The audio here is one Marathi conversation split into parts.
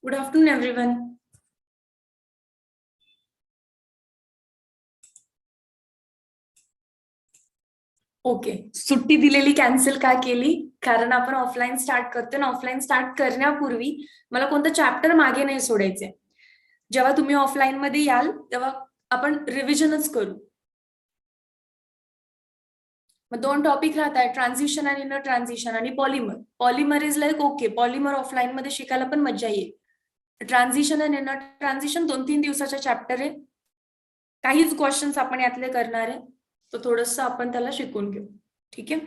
Good afternoon, everyone. ओके, सुट्टी दिलेली कॅन्सल का केली? कारण आपण ऑफलाईन स्टार्ट करतो ना. ऑफलाईन स्टार्ट करण्यापूर्वी मला कोणतं चॅप्टर मागे नाही सोडायचे. जेव्हा तुम्ही ऑफलाईन मध्ये याल तेव्हा आपण रिव्हिजनच करू. मग दोन टॉपिक राहतात, ट्रान्झिशन आणि इनर ट्रान्झिशन आणि polymer. Polymer is like okay, polymer offline मध्ये शिकायला पण मजा येईल. ट्रान्झिशन आणि इनर ट्रान्झिशन 2-3 दिवसाचा चॅप्टर आहे. काहीच क्वेश्चन्स आपण यातले करणार आहे, तर थोडस आपण त्याला शिकून घेऊ. ठीक आहे.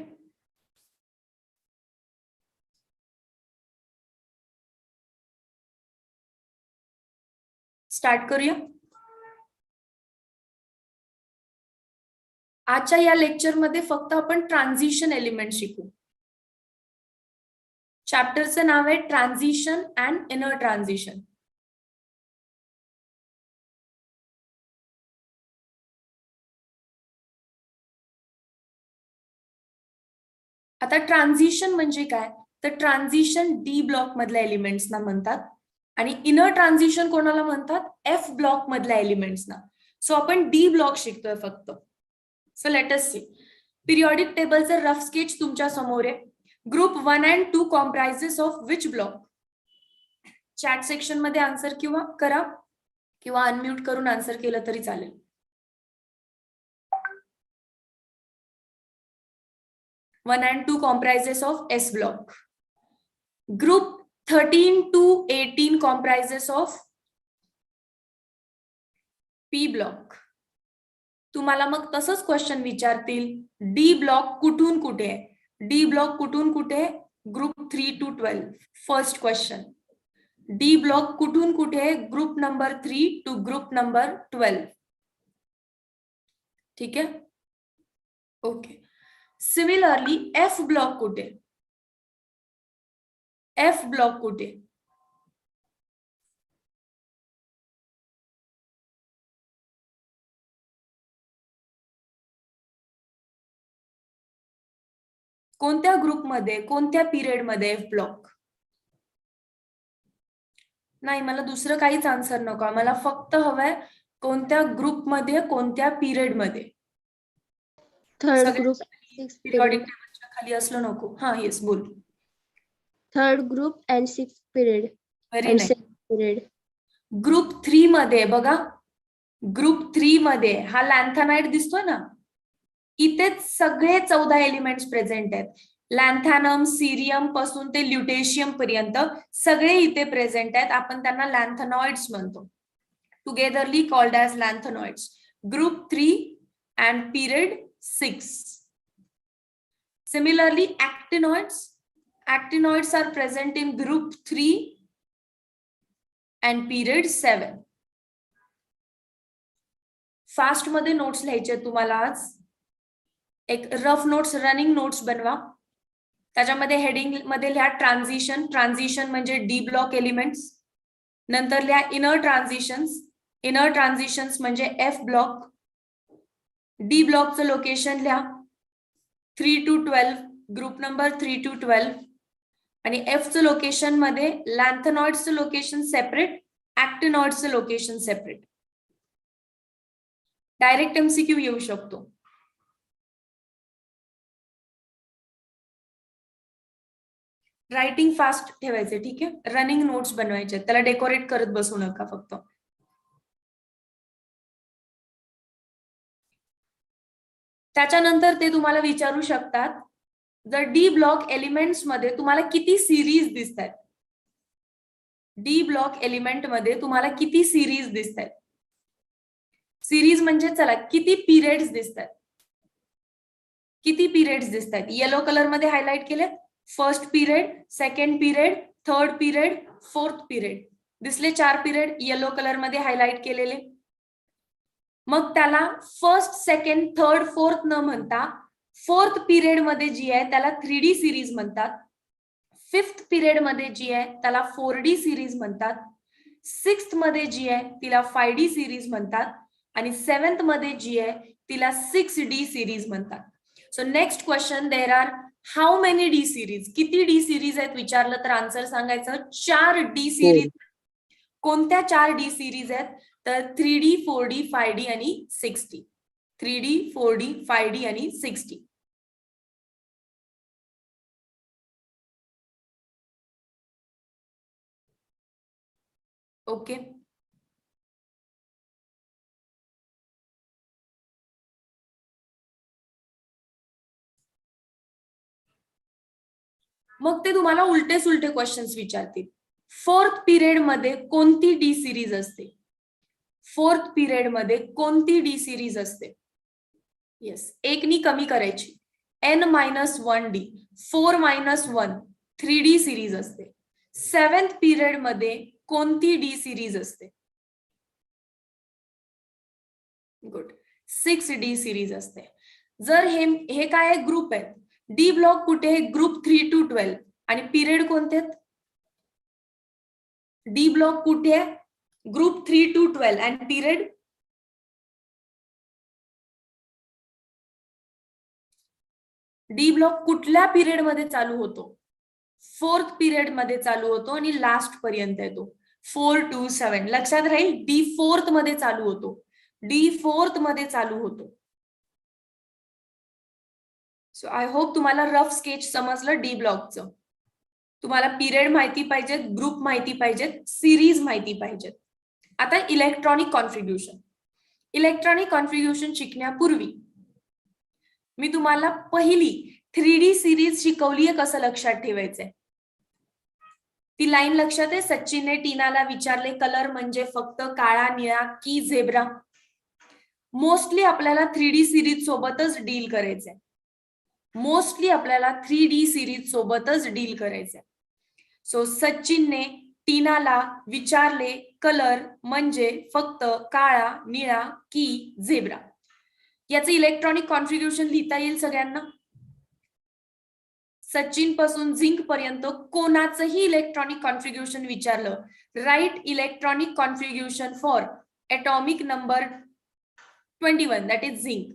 स्टार्ट करूया. आजच्या या लेक्चर मध्ये फक्त आपण ट्रान्झिशन एलिमेंट शिकू. चॅप्टरचं नाव आहे ट्रान्झिशन अँड इनर ट्रान्झिशन. आता ट्रान्झिशन म्हणजे काय? तर ट्रान्झिशन डी ब्लॉक मधल्या एलिमेंट्सना म्हणतात आणि इनर ट्रान्झिशन कोणाला म्हणतात? एफ ब्लॉक मधल्या एलिमेंट्सना. सो आपण डी ब्लॉक शिकतोय फक्त. So let us see. Periodic टेबलचं रफ स्केच तुमच्या समोर आहे. Group 1 and 2 comprises of which block? Chat section मध्ये आन्सर किंवा करा किंवा अनम्यूट करून आन्सर केलं तरी चालेल. One and 2 comprises of S block. Group 13 to 18 comprises of P block. तुम्हाला मग तसंच क्वेश्चन विचारतील, डी ब्लॉक कुठून कुठे आहे? डी ब्लॉक कुठून कुठे? Group 3 to 12. First question. D block कुठून कुठे? Group number 3 to group number 12. ठीक आहे. ओके. सिमिलरली एफ ब्लॉक कुठे? एफ ब्लॉक कुठे? कोणत्या ग्रुपमध्ये, कोणत्या पिरियड मध्ये एफ ब्लॉक? नाही, मला दुसरं काहीच आन्सर नको. मला फक्त हवंय कोणत्या ग्रुपमध्ये, कोणत्या पिरियड मध्ये. थर्ड ग्रुप पिरियडिक टेबलच्या खाली असलं नको. हा, येस, बोल. Third group and 6th period. Very nice. Group 3 मध्ये बघा, ग्रुप 3 मध्ये हा लॅन्थॅनाइड दिसतोय ना, इथेच सगळे 14 एलिमेंट्स प्रेझेंट आहेत. लॅन्थॅनम, सिरियम पासून ते ल्युटेशियम पर्यंत सगळे इथे प्रेझेंट आहेत. आपण त्यांना लॅन्थेनॉइड्स म्हणतो. Togetherly called as lanthanoids. Group 3 and period 6. Similarly, actinoids. Actinoids are present in group 3 and period 7. Fast मध्ये नोट्स लिहायचे तुम्हाला आज. एक रफ नोट्स, रनिंग नोट्स बनवा. त्याच्यामध्ये हेडिंग मध्ये लिहा ट्रान्झिशन. ट्रान्झिशन म्हणजे डी ब्लॉक एलिमेंट्स. नंतर लिहा इनर ट्रान्झिशन्स. इनर ट्रान्झिशन्स म्हणजे एफ ब्लॉक. डी ब्लॉकचं लोकेशन लिहा 3 to 12, ग्रुप नंबर 3 to 12. आणि एफचं लोकेशन मध्ये लॅन्थेनॉइड्सचं लोकेशन सेपरेट, ऍक्टिनॉइड्सचं लोकेशन सेपरेट. डायरेक्ट एमसीक्यू येऊ शकतो. रायटिंग फास्ट ठेवायचे, ठीक आहे. रनिंग नोट्स बनवायचे, त्याला डेकोरेट करत बसू नका फक्त. त्याच्यानंतर ते तुम्हाला विचारू शकतात, जर डी ब्लॉक एलिमेंट्स मध्ये तुम्हाला किती सिरीज दिसतात? डी ब्लॉक एलिमेंट मध्ये तुम्हाला किती सिरीज दिसतात? सिरीज म्हणजे चला, किती पिरियड्स दिसतात? किती पिरियड्स दिसतात? येलो कलर मध्ये हायलाइट केले. First period, second period, third period, fourth period. दिसले 4 पिरियड येलो कलर मध्ये हायलाइट केलेले. मग त्याला फर्स्ट, सेकंड, थर्ड, फोर्थ न म्हणता फोर्थ पिरियड मध्ये जी आहे त्याला 3D सिरीज म्हणतात. फिफ्थ पिरियड मध्ये जी आहे त्याला 4D सिरीज म्हणतात. सिक्स्थ मध्ये जी आहे तिला 5D सिरीज म्हणतात. आणि सेव्हन्थ मध्ये जी आहे तिला 6D सिरीज म्हणतात. So next question, there are how many D series? किती डी सिरीज आहेत विचारलं तर आन्सर सांगायचं 4 डी सिरीज कोणत्या 4 डी सिरीज आहेत तर 3D 4D 5D आणि 6D. 3D 4D 5D आणि 6D. ओके. मग ते तुम्हाला उलटे सुलटे क्वेश्चन्स विचारतील. फोर्थ पिरियड मध्ये कोणती डी सिरीज असते? फोर्थ पिरियड मध्ये कोणती डी सिरीज असते? येस, एकनी कमी करायची. n-1d 4-1 3D सिरीज असते. सेव्हन्थ पिरियड मध्ये कोणती डी सिरीज असते? गुड, 6D सिरीज असते. जर हे काय ग्रुप आहेत, डी ब्लॉक कुठे आहे? Group 3 to 12. आणि पिरियड कोणते आहेत? डी ब्लॉक कुठे आहे? Group 3 to 12. आणि पिरियड डी ब्लॉक कुठल्या पिरियड मध्ये चालू होतो? फोर्थ पिरियड मध्ये चालू होतो आणि लास्ट पर्यंत येतो 4 to 7. लक्षात राहील, डी फोर्थ मध्ये चालू होतो. डी फोर्थ मध्ये चालू होतो. सो आय होप तुम्हाला रफ स्केच समजलं डी ब्लॉकचं. तुम्हाला पिरियड माहिती पाहिजेत, ग्रुप माहिती पाहिजेत, सिरीज माहिती पाहिजेत. आता इलेक्ट्रॉनिक कॉन्फिग्युरेशन. इलेक्ट्रॉनिक कॉन्फिग्युरेशन शिकण्यापूर्वी मी तुम्हाला पहिली 3D सिरीज शिकवलीये कसं लक्षात ठेवायचंय. ती लाईन लक्षात आहे? सचिनने टीनाला विचारले कलर म्हणजे फक्त काळा, निळा की झेब्रा. मोस्टली आपल्याला 3D सिरीज सोबतच डील करायचंय. मोस्टली आपल्याला 3D सिरीज सोबतच डील करायचंय. सो सचिनने टीनाला विचारले कलर म्हणजे फक्त काळा, निळा की झेब्रा. याचं इलेक्ट्रॉनिक कॉन्फिग्युरेशन लिहिता येईल सगळ्यांना? सचिन पासून झिंक पर्यंत कोणाचंही इलेक्ट्रॉनिक कॉन्फिग्युरेशन विचारलं, write electronic configuration for atomic number 21 that is zinc.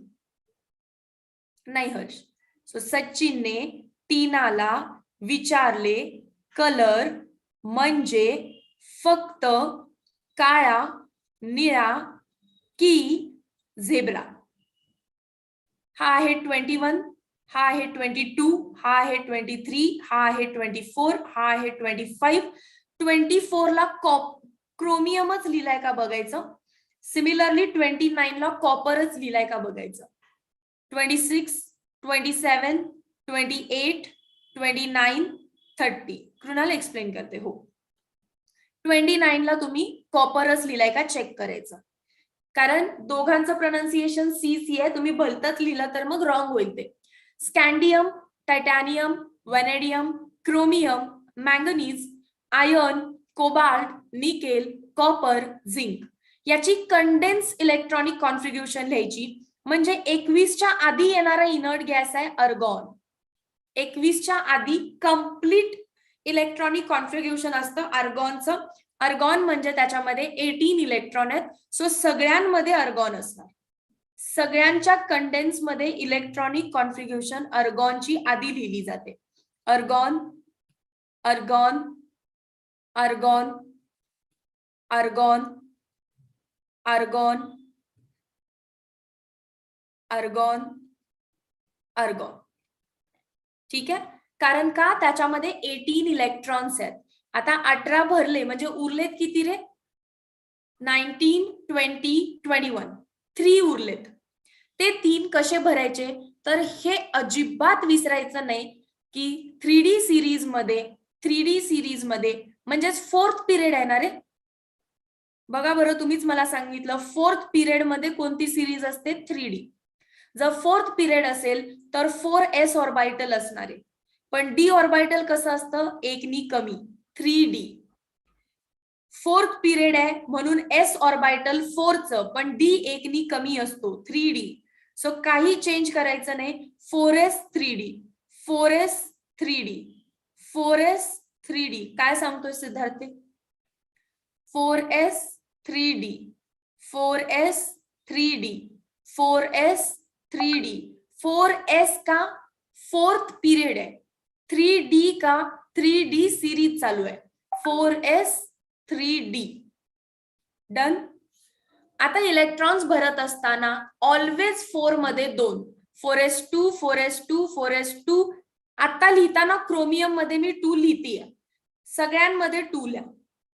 नाही हर्ष. सो सचिनने टीनाला विचारले कलर म्हणजे फक्त काळा, निळा की झेब्रा. हा आहे 21, हा आहे 22, हा आहे 23, हा आहे 24, हा आहे 25. 24 ला क्रोमियमच लिहिलाय का बघायचं. सिमिलरली 29 ला कॉपरच लिहिलाय का बघायचं. 26, 27, 28, 29, 30. कृणाल एक्सप्लेन करते. हो, 29 ला तुम्ही कॉपरच लिहिलाय का चेक करायचं. कारण दोघांचं प्रोनाउन्सिएशन सी आहे. तुम्ही भलतच लिहिलं तर मग रॉंग होईल ते. Scandium, titanium, vanadium, chromium, manganese, iron, cobalt, nickel, copper, zinc याची कंडेन्स इलेक्ट्रॉनिक कॉन्फिग्युरेशन लिहायची. म्हणजे 21च्या आधी येणारा इनर्ट गॅस आहे अर्गॉन. 21च्या आधी कम्प्लीट इलेक्ट्रॉनिक कॉन्फिग्युरेशन असतं अर्गॉनचं. अर्गॉन म्हणजे त्याच्यामध्ये 18 इलेक्ट्रॉन आहेत. सो सगळ्यांमध्ये अर्गॉन असणार. सगळ्यांच्या कंडेन्स मध्ये इलेक्ट्रॉनिक कॉन्फिग्युरेशन अर्गॉनची आधी लिहिली जाते. अर्गॉन, अर्गॉन, अर्गॉन, अर्गॉन, अर्गॉन, अर्गॉन, अर्गॉन. ठीक आहे. कारण का? त्याच्यामध्ये 18 इलेक्ट्रॉन्स आहेत. आता 18 भरले म्हणजे उरलेत किती रे? 19, 20, 21. 3 उरलेत. ते 3 कसे भरायचे? तर हे अजिबात विसरायचं नाही की 3D सिरीज मध्ये म्हणजेच फोर्थ पिरियड आहे ना रे. बघा बरं, तुम्हीच मला सांगितलं फोर्थ पिरियड मध्ये कोणती सिरीज असते? 3D. जर फोर्थ पिरियड असेल तर 4s ऑर्बिटल असणार आहे. पण डी ऑर्बिटल कसं असतं? एकनी कमी, 3D. फोर्थ पिरियड आहे म्हणून s ऑर्बिटल 4चं, पण डी एकनी कमी असतो, 3D. सो काही चेंज करायचं नाही. 4s 3D, 4s 3D, 4s 3D. काय सांगतोय Siddharth? 4s 3D, 4s 3D, 4s 3D. 4s का? फोर्थ पिरियड आहे. 3D का? 3D सिरीज चालू आहे. 4s 3D. डन. आता इलेक्ट्रॉन्स भरत असताना ऑलवेज 4 मध्ये 2, 4s2 4s2 4s2. आता लिहिताना क्रोमियम मध्ये मी 2 लिहितीये. सगळ्यांमध्ये 2 लिहा,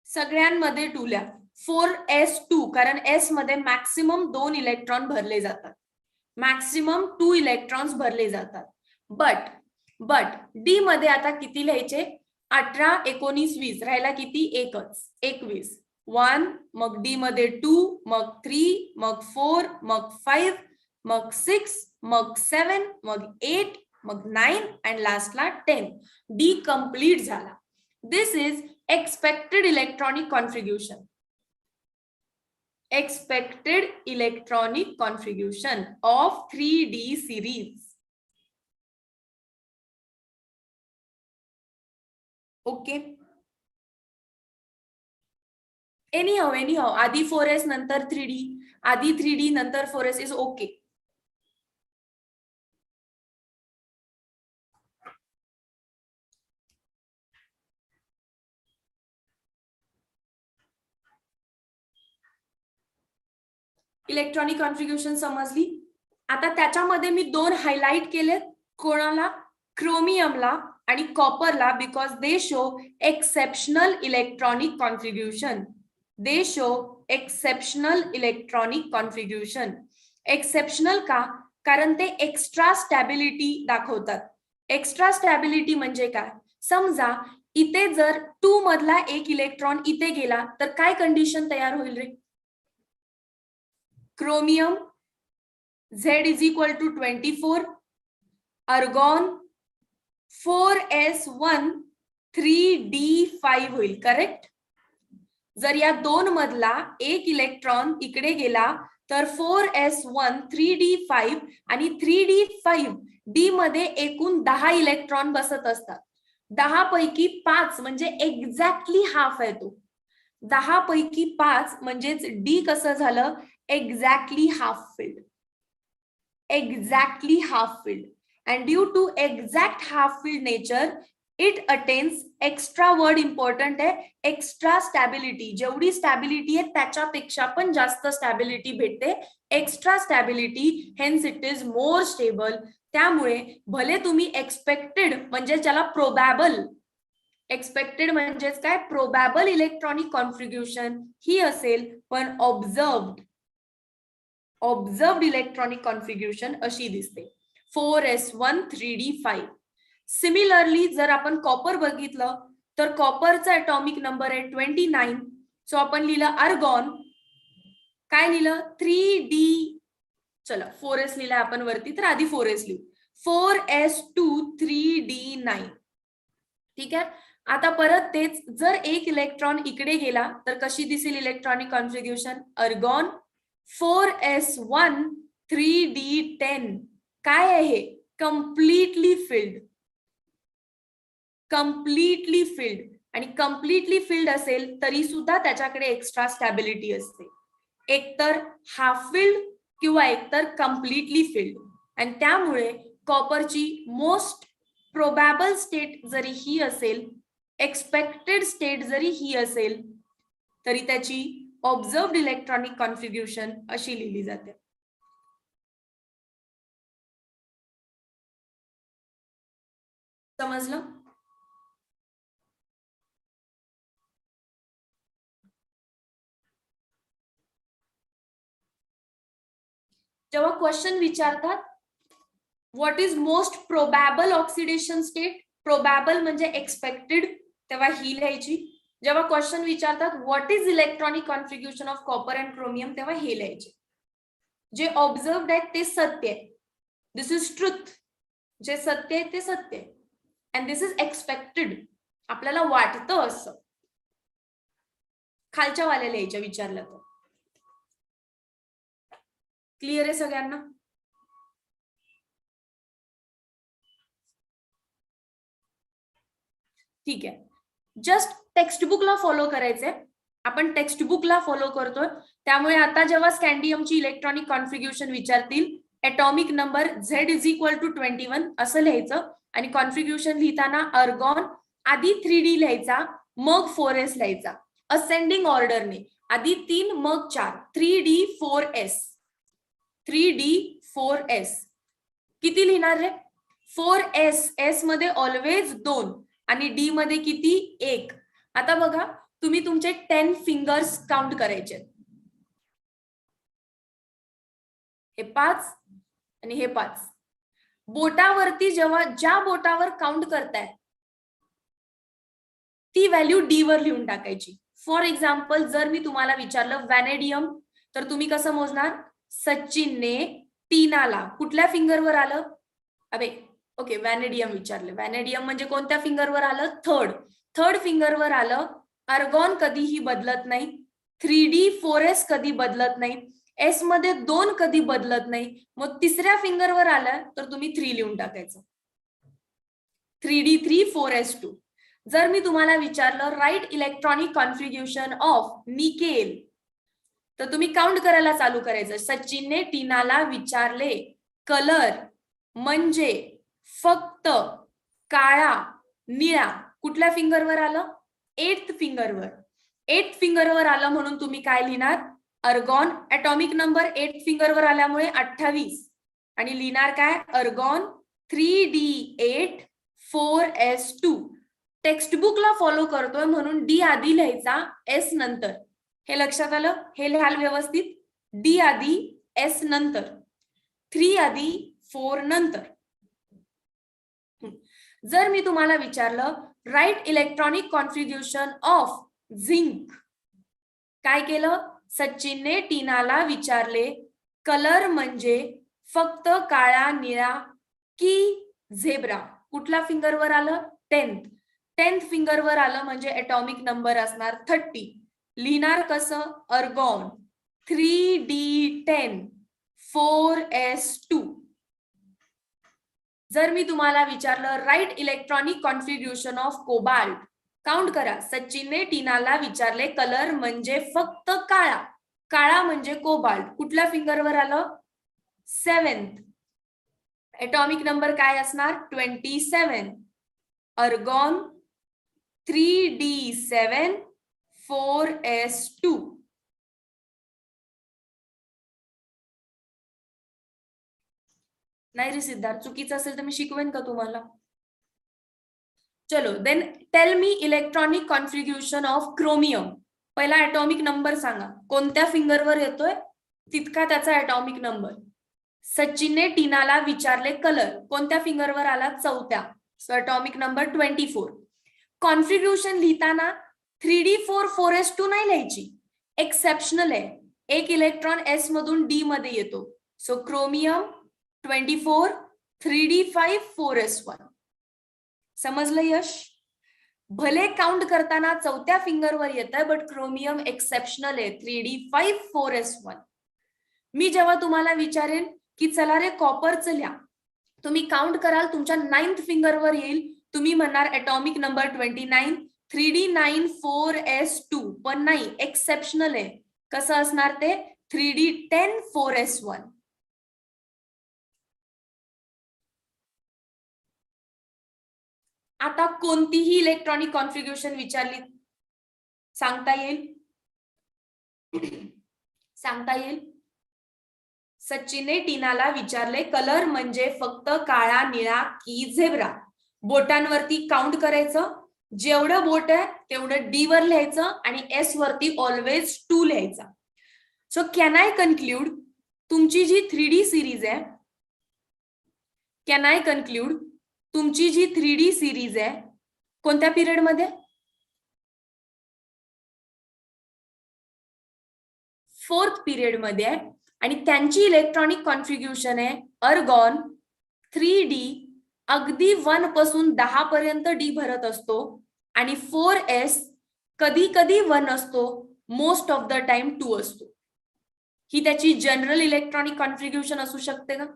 सगळ्यांमध्ये 2 लिहा. 4s2 कारण s मध्ये मॅक्सिमम 2 इलेक्ट्रॉन भरले जातात, मॅक्सिमम 2 इलेक्ट्रॉन्स भरले जातात. बट डी मध्ये आता किती लिहायचे? 18 19 20 राहिला किती? एकच, 21. 1 मग डी मध्ये 2 मग 3 मग 4 मग 5 मग 6 मग 7 मग 8 मग 9 अँड लास्टला 10. डी कंप्लीट झाला. This is expected electronic configuration. Expected electronic configuration of 3D series. Okay. Anyhow, आधी 4s नंतर 3D, आधी 3D नंतर 4s is okay. इलेक्ट्रॉनिक कॉन्फिग्युरेशन समजली. आता त्याच्यामध्ये मी 2 हायलाइट केले. कोणाला? क्रोमियमला आणि कॉपरला, because they show exceptional electronic configuration. They show exceptional electronic configuration. Exceptional का? कारण ते एक्स्ट्रा स्टॅबिलिटी दाखवतात. एक्स्ट्रा स्टॅबिलिटी म्हणजे काय? समजा इथे जर 2 मधला एक इलेक्ट्रॉन इथे गेला तर काय कंडिशन तयार होईल रे? Chromium Z is equal to 24, argon 4s1 3d5 होईल. करेक्ट. जर या 2 मधला एक इलेक्ट्रॉन इकडे गेला तर 4s1 3d5 आणि 3d5 डी मध्ये एकूण 10 इलेक्ट्रॉन बसत असतात. 10 पैकी 5 म्हणजे एक्झॅक्टली हाफ आहे तो. 10 पैकी 5 म्हणजेच डी कसं झालं? Exactly half filled. Exactly half filled, and due to exact half filled nature it attains extra word important आहे, extra stability. जेवढी स्टॅबिलिटी आहे त्याच्यापेक्षा पण जास्त स्टॅबिलिटी भेटते, extra stability. Hence it is more stable. त्यामुळे भले तुम्ही एक्सपेक्टेड म्हणजे ज्याला प्रोबॅबल, एक्सपेक्टेड म्हणजेच काय? प्रोबॅबल इलेक्ट्रॉनिक कॉन्फिग्युरेशन ही असेल, पण ऑब्झर्व्ड इलेक्ट्रॉनिक कॉन्फिग्युरेशन अशी दिसते. 4s1 3d5. सिमिलरली जर आपण कॉपर बघितलं तर कॉपरचा ॲटॉमिक नंबर आहे 29. सो आपण लिहिलं आर्गॉन. काय लिहिलं? 3d. चला 4s लिहिलं आपण वरती, तर आधी 4s लिहू. 4s2 3d9. ठीक आहे. आता परत तेच, जर एक इलेक्ट्रॉन इकडे गेला तर कशी दिसेल इलेक्ट्रॉनिक कॉन्फिग्युरेशन? Argon 4s1 3d10. काय आहे? Completely filled. Completely filled. आणि कम्प्लिटली फिल्ड असेल तरी सुद्धा त्याच्याकडे एक्स्ट्रा स्टॅबिलिटी असते. एकतर हाफ फिल्ड किंवा एकतर कम्प्लिटली फिल्ड. आणि त्यामुळे कॉपरची मोस्ट प्रोबॅबल स्टेट जरी ही असेल, एक्सपेक्टेड स्टेट जरी ही असेल, तरी त्याची ऑब्झर्व्ड इलेक्ट्रॉनिक कॉन्फिग्युरेशन अशी लिहिली जाते. समजलं? जेव्हा क्वेश्चन विचारतात what is most probable oxidation state, probable म्हणजे एक्सपेक्टेड, तेव्हा ही लिहायची. जेव्हा क्वेश्चन विचारतात what is electronic configuration of copper and chromium, तेव्हा हे लिहायचे. जे ऑब्झर्व्ड आहे ते सत्य आहे. This is truth. जे सत्य आहे ते सत्य आहे. And this is expected. आपल्याला वाटतं असं. खालच्या वाल्या लिहायच्या विचारलं तर. क्लिअर आहे सगळ्यांना? ठीक आहे. जस्ट टेक्स्टबुकला फॉलो करायचंय. आपण टेक्स्टबुकला फॉलो करतोय. त्यामुळे आता जेव्हा स्कॅन्डियमची इलेक्ट्रॉनिक कॉन्फिग्युरेशन विचारतील, atomic number Z is equal to 21 असं लिहायचं. आणि कॉन्फिग्युरेशन लिहिताना आर्गॉन आधी 3d लिहायचा, मग 4s लिहायचा, असेंडिंग ऑर्डरने. आधी 3 मग 4, 3D4S. 3D4S किती लिहिणार रे? 4S, S मध्ये ऑलवेज 2 आणि D मध्ये किती? 1. आता बघा, तुम्ही तुमचे 10 फिंगर्स काउंट करायचे. हे 5 आणि हे 5. बोटावरती जेव्हा ज्या बोटावर काउंट करताय ती व्हॅल्यू D वर लिहून टाकायची. फॉर एक्झाम्पल, जर मी तुम्हाला विचारलं व्हॅनेडियम, तर तुम्ही कसं मोजणार? सचिनने टीनाला कुठल्या फिंगरवर आलं? ओके, व्हॅनेडियम विचारलं. व्हॅनेडियम म्हणजे कोणत्या फिंगरवर आलं? थर्ड फिंगरवर आलं. अर्गॉन कधीही बदलत नाही. 3D4S कधी बदलत नाही. S मध्ये 2 कधी बदलत नाही. मग तिसऱ्या फिंगरवर आलं तर तुम्ही 3 लिहून टाकायचं. 3D3 4S2. जर मी तुम्हाला विचारलं write electronic configuration of nickel, तर तुम्ही काउंट करायला चालू करायचं. सचिनने टीनाला विचारले कलर म्हणजे फक्त काळा निळा कुठल्या फिंगरवर आलं? 8th फिंगरवर. 8th फिंगरवर आलं म्हणून तुम्ही काय लिहिणार? अर्गॉन. ॲटॉमिक नंबर 8th फिंगरवर आल्यामुळे 28 आणि लिहिणार काय? अर्गॉन 3D8 4S2. टेक्स्टबुकला फॉलो करतोय म्हणून D आधी लिहायचा, S नंतर. हे लक्षात आलं? हे लिहाल व्यवस्थित. D आधी, S नंतर, 3 आधी, 4 नंतर. जर मी तुम्हाला विचारलं write electronic configuration of zinc, काय केलं? सचिनने टीनाला विचारले कलर म्हणजे फक्त काळा निळा की झेब्रा कुठल्या फिंगरवर आलं? 10th फिंगरवर आलं म्हणजे ॲटॉमिक नंबर असणार 30. लिहिणार कसं? अर्गॉन 3D10 4S2. जर मी तुम्हाला विचारलं write electronic configuration of cobalt, count करा. सचिनने टीनाला विचारले कलर म्हणजे फक्त काळा, काळा म्हणजे कोबाल्ट कुठल्या फिंगरवर आलं? 7th. ॲटॉमिक नंबर काय असणार? 27. अर्गॉन 3D7 4S2. नाही रे सिद्धार्थ, चुकीचं असेल तर मी शिकवेन का तुम्हाला? चलो, then tell me electronic configuration of chromium. पहिला ॲटॉमिक नंबर सांगा, कोणत्या फिंगरवर येतोय तितका त्याचा ॲटॉमिक नंबर. सचिनने टीनाला विचारले कलर, कोणत्या फिंगरवर आला? 4थ्या. सो ॲटॉमिक नंबर 24. कॉन्फिग्युरेशन लिहिताना 3D4 4S2 नाही लिहायची, एक्सेप्शनल आहे. एक इलेक्ट्रॉन S मधून D मध्ये येतो. So chromium 24 3D5 4S1. समजलं यश? भले काउंट करताना 4थ्या फिंगरवर येत आहे, बट क्रोमियम एक्सेप्शनल आहे, 3D5 4S1. मी जेव्हा तुम्हाला विचारेन की चला रे कॉपरचं लिहा, तुम्ही काउंट कराल, तुमच्या 9th फिंगरवर येईल, तुम्ही म्हणणार ॲटॉमिक नंबर 29 3D9 4S2. पण नाही, एक्सेप्शनल आहे. कसं असणार ते? 3D10 4S1. आता कोणतीही इलेक्ट्रॉनिक कॉन्फिग्युरेशन विचारली सांगता येईल? सांगता येईल? सचिनने टीनाला विचारले कलर म्हणजे फक्त काळा निळा की झेब्रा. बोटांवरती काउंट करायचं, जेवढं बोट आहे तेवढं D वर लिहायचं आणि S वरती ऑलवेज 2 लिहायचा. सो कॅन आय कन्क्लूड, तुमची जी 3D सिरीज आहे, कॅन आय कन्क्लूड तुमची जी 3D सिरीज आहे कोणत्या पिरियड मध्ये? 4th पिरियड मध्ये आहे आणि त्यांची इलेक्ट्रॉनिक कॉन्फिग्युरेशन आहे अर्गॉन 3D, अगदी 1 पासून 10 पर्यंत D भरत असतो आणि 4S कधी कधी 1 असतो, मोस्ट ऑफ द टाइम 2 असतो. ही त्याची जनरल इलेक्ट्रॉनिक कॉन्फिग्युरेशन असू शकते का?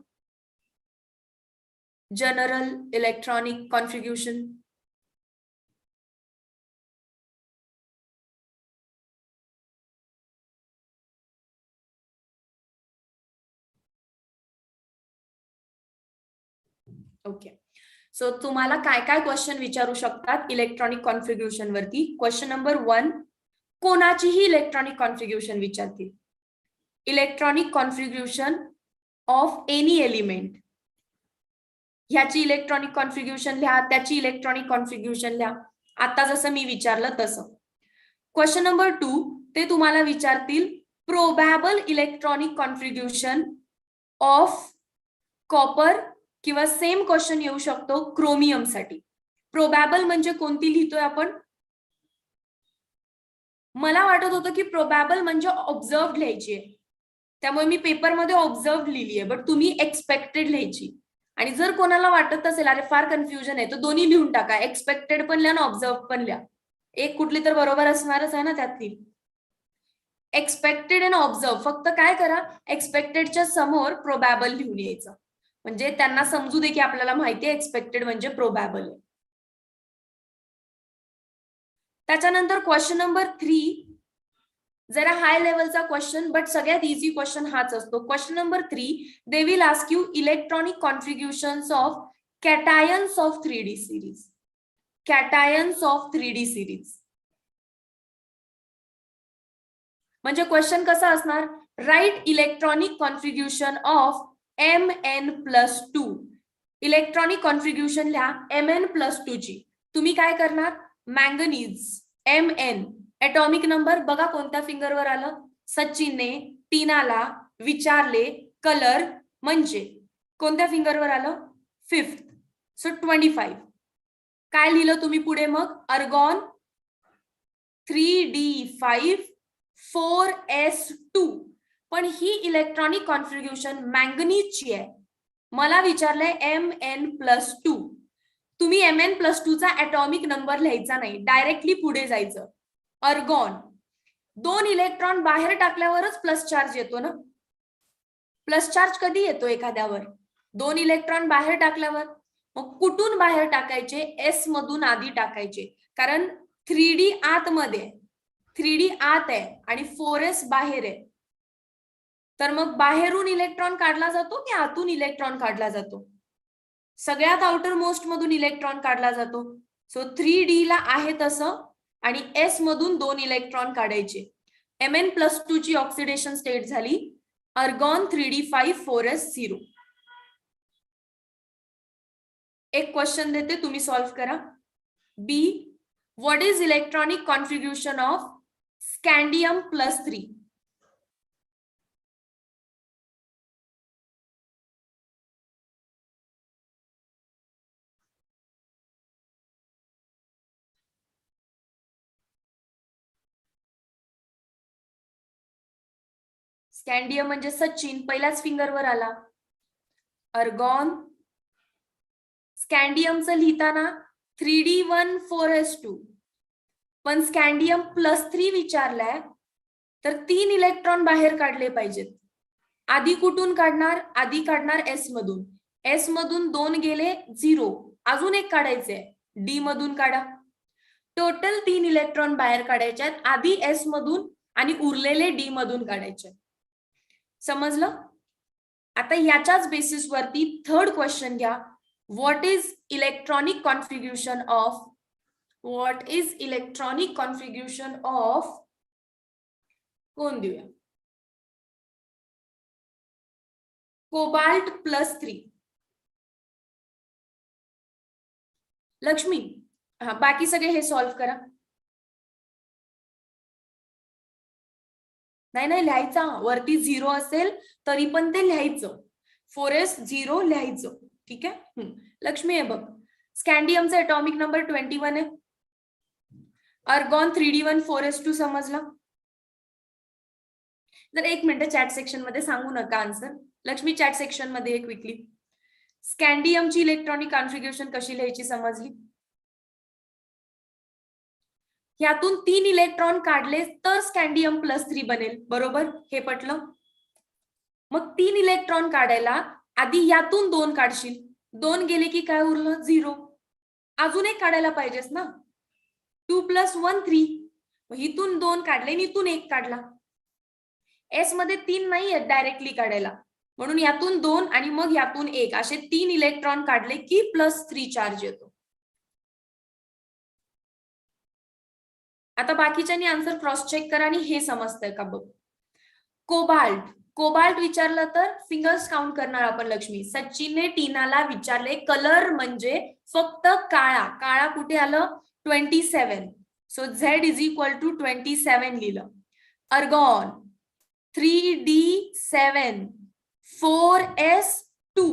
General electronic configuration. Okay, so तुम्हाला काय काय क्वेश्चन विचारू शकतात इलेक्ट्रॉनिक कॉन्फिग्युरेशन वरती? क्वेश्चन नंबर 1, कोणाचीही इलेक्ट्रॉनिक कॉन्फिग्युरेशन विचारतील. Electronic configuration of any element. ह्याची इलेक्ट्रॉनिक कॉन्फिग्युरेशन लिहा, त्याची इलेक्ट्रॉनिक कॉन्फिग्युरेशन लिहा. आता जसं मी विचारलं तसं. क्वेश्चन नंबर 2 ते तुम्हाला विचारतील प्रोबॅबल इलेक्ट्रॉनिक कॉन्फिग्युरेशन ऑफ कॉपर, किंवा सेम क्वेश्चन येऊ शकतो क्रोमियम साठी. प्रोबॅबल म्हणजे कोणती लिहितोय आपण? मला वाटत होतं की प्रोबॅबल म्हणजे ऑब्झर्व्ड लिहायची आहे, त्यामुळे मी पेपरमध्ये ऑब्झर्व्ड लिहिली आहे, बट तुम्ही एक्सपेक्टेड लिहायची. आणि जर कोणाला वाटत असेल अरे फार कन्फ्युजन आहे, तर दोन्ही लिहून टाका, एक्सपेक्टेड पण लिहा आणि ऑब्झर्व्ड पण लिहा. एक कुठली तर बरोबर असणारच आहे ना त्यातली. एक्सपेक्टेड आणि ऑब्झर्व, फक्त काय करा, एक्सपेक्टेडच्या समोर प्रोबॅबल लिहून यायचं, म्हणजे त्यांना समजू दे की आपल्याला माहिती आहे एक्सपेक्टेड म्हणजे प्रोबॅबल आहे. त्याच्यानंतर क्वेश्चन नंबर 3 जरा हाय लेवलचा क्वेश्चन, बट सगळ्यात इझी क्वेश्चन हाच असतो. Question number 3 they will ask you electronic configurations of cations of 3D series. Cations of 3D series म्हणजे क्वेश्चन कसा असणार, write electronic configuration of Mn+2. Electronic configuration लिहा Mn+2 ची. तुम्ही काय करणार, मँगनीज Mn, ऍटॉमिक नंबर बघा कोणत्या फिंगरवर आलं, सचिनने टीनाला विचारले कलर म्हणजे कोणत्या फिंगरवर आलं, 5th. सो 25. काय लिहिलं तुम्ही पुढे मग, अर्गॉन 3D5 4s2. पण ही इलेक्ट्रॉनिक कॉन्फिग्युरेशन मँगनीजची आहे. मला विचारलंय Mn+2. तुम्ही Mn+2 चा ऍटॉमिक नंबर लिहायचा नाही, डायरेक्टली पुढे जायचं. अर्गॉन 2 इलेक्ट्रॉन बाहेर टाकल्यावरच प्लस चार्ज येतो ना. प्लस चार्ज कधी येतो एखाद्यावर, 2 इलेक्ट्रॉन बाहेर टाकल्यावर. मग कुठून बाहेर टाकायचे, एस मधून आधी टाकायचे, कारण 3D आतमध्ये, 3D आत आहे आणि 4s बाहेर आहे. तर मग बाहेरून इलेक्ट्रॉन काढला जातो की आतून इलेक्ट्रॉन काढला जातो, सगळ्यात आउटर मोस्ट मधून इलेक्ट्रॉन काढला जातो. सो 3D ला आहे तसं, आणि एस मधून 2 इलेक्ट्रॉन काढायचे. Mn+2 ची ऑक्सिडेशन स्टेट झाली अर्गॉन 3D5 4s0. एक क्वेश्चन देते, तुम्ही सॉल्व्ह करा. B, what is electronic configuration of Scandium+3? Scandium म्हणजे सचिन पहिल्याच फिंगरवर आला. अर्गॉन, स्कॅन्डियमचं लिहिताना 3D1 4s2, पण Scandium+3 विचारलाय तर 3 इलेक्ट्रॉन बाहेर काढले पाहिजेत. आधी कुठून काढणार, आधी काढणार एस मधून. एस मधून 2 गेले 0, अजून एक काढायचे, डी मधून काढा. टोटल 3 इलेक्ट्रॉन बाहेर काढायचे आहेत, आधी एस मधून आणि उरलेले डी मधून काढायचे. समजलं? आता याच्याच बेसिस वरती थर्ड क्वेश्चन घ्या. What is electronic configuration of, what is electronic configuration of, कोण देऊया, कोबाल्ट+3. लक्ष्मी, हा बाकी सगळे हे सॉल्व्ह करा. नाही नाही लिहायचा, वरती 0 असेल तरी पण ते लिहायचं, 4s0 लिहायचं, ठीक आहे. लक्ष्मी आहे बघ, स्कॅन्डियमचा ऍटॉमिक नंबर 21 आहे. अर्गॉन 3D1 4s2 समजला. जर एक मिनिट चॅट सेक्शन मध्ये सांगू नका आन्सर. लक्ष्मी चॅट सेक्शन मध्ये क्विकली, स्कॅन्डियमची इलेक्ट्रॉनिक कॉन्फिग्युरेशन कशी लिहायची समजली. यातून 3 इलेक्ट्रॉन काढले तर Scandium+3 बनेल, बरोबर, हे पटलं. मग 3 इलेक्ट्रॉन काढायला आधी यातून 2 काढशील, 2 गेले की काय उरलं 0, अजून एक काढायला पाहिजेस ना. 2 + 1 3, इथून 2 काढले आणि इथून 1 काढला. एस मध्ये 3 नाही आहेत डायरेक्टली काढायला, म्हणून यातून 2 आणि मग यातून 1 असे 3 इलेक्ट्रॉन काढले की +3 चार्ज येतो. आता बाकीच्यांनी आन्सर क्रॉस चेक करा आणि हे समजतंय का बघ. कोबाल्ट, कोबाल्ट विचारलं तर फिंगर्स काउंट करणार आपण लक्ष्मी. सचिनने टीनाला विचारले कलर म्हणजे फक्त काळा, काळा कुठे आलं 27. So Z is equal to 27 लिहिलं. अर्गॉन 3D7 4S2.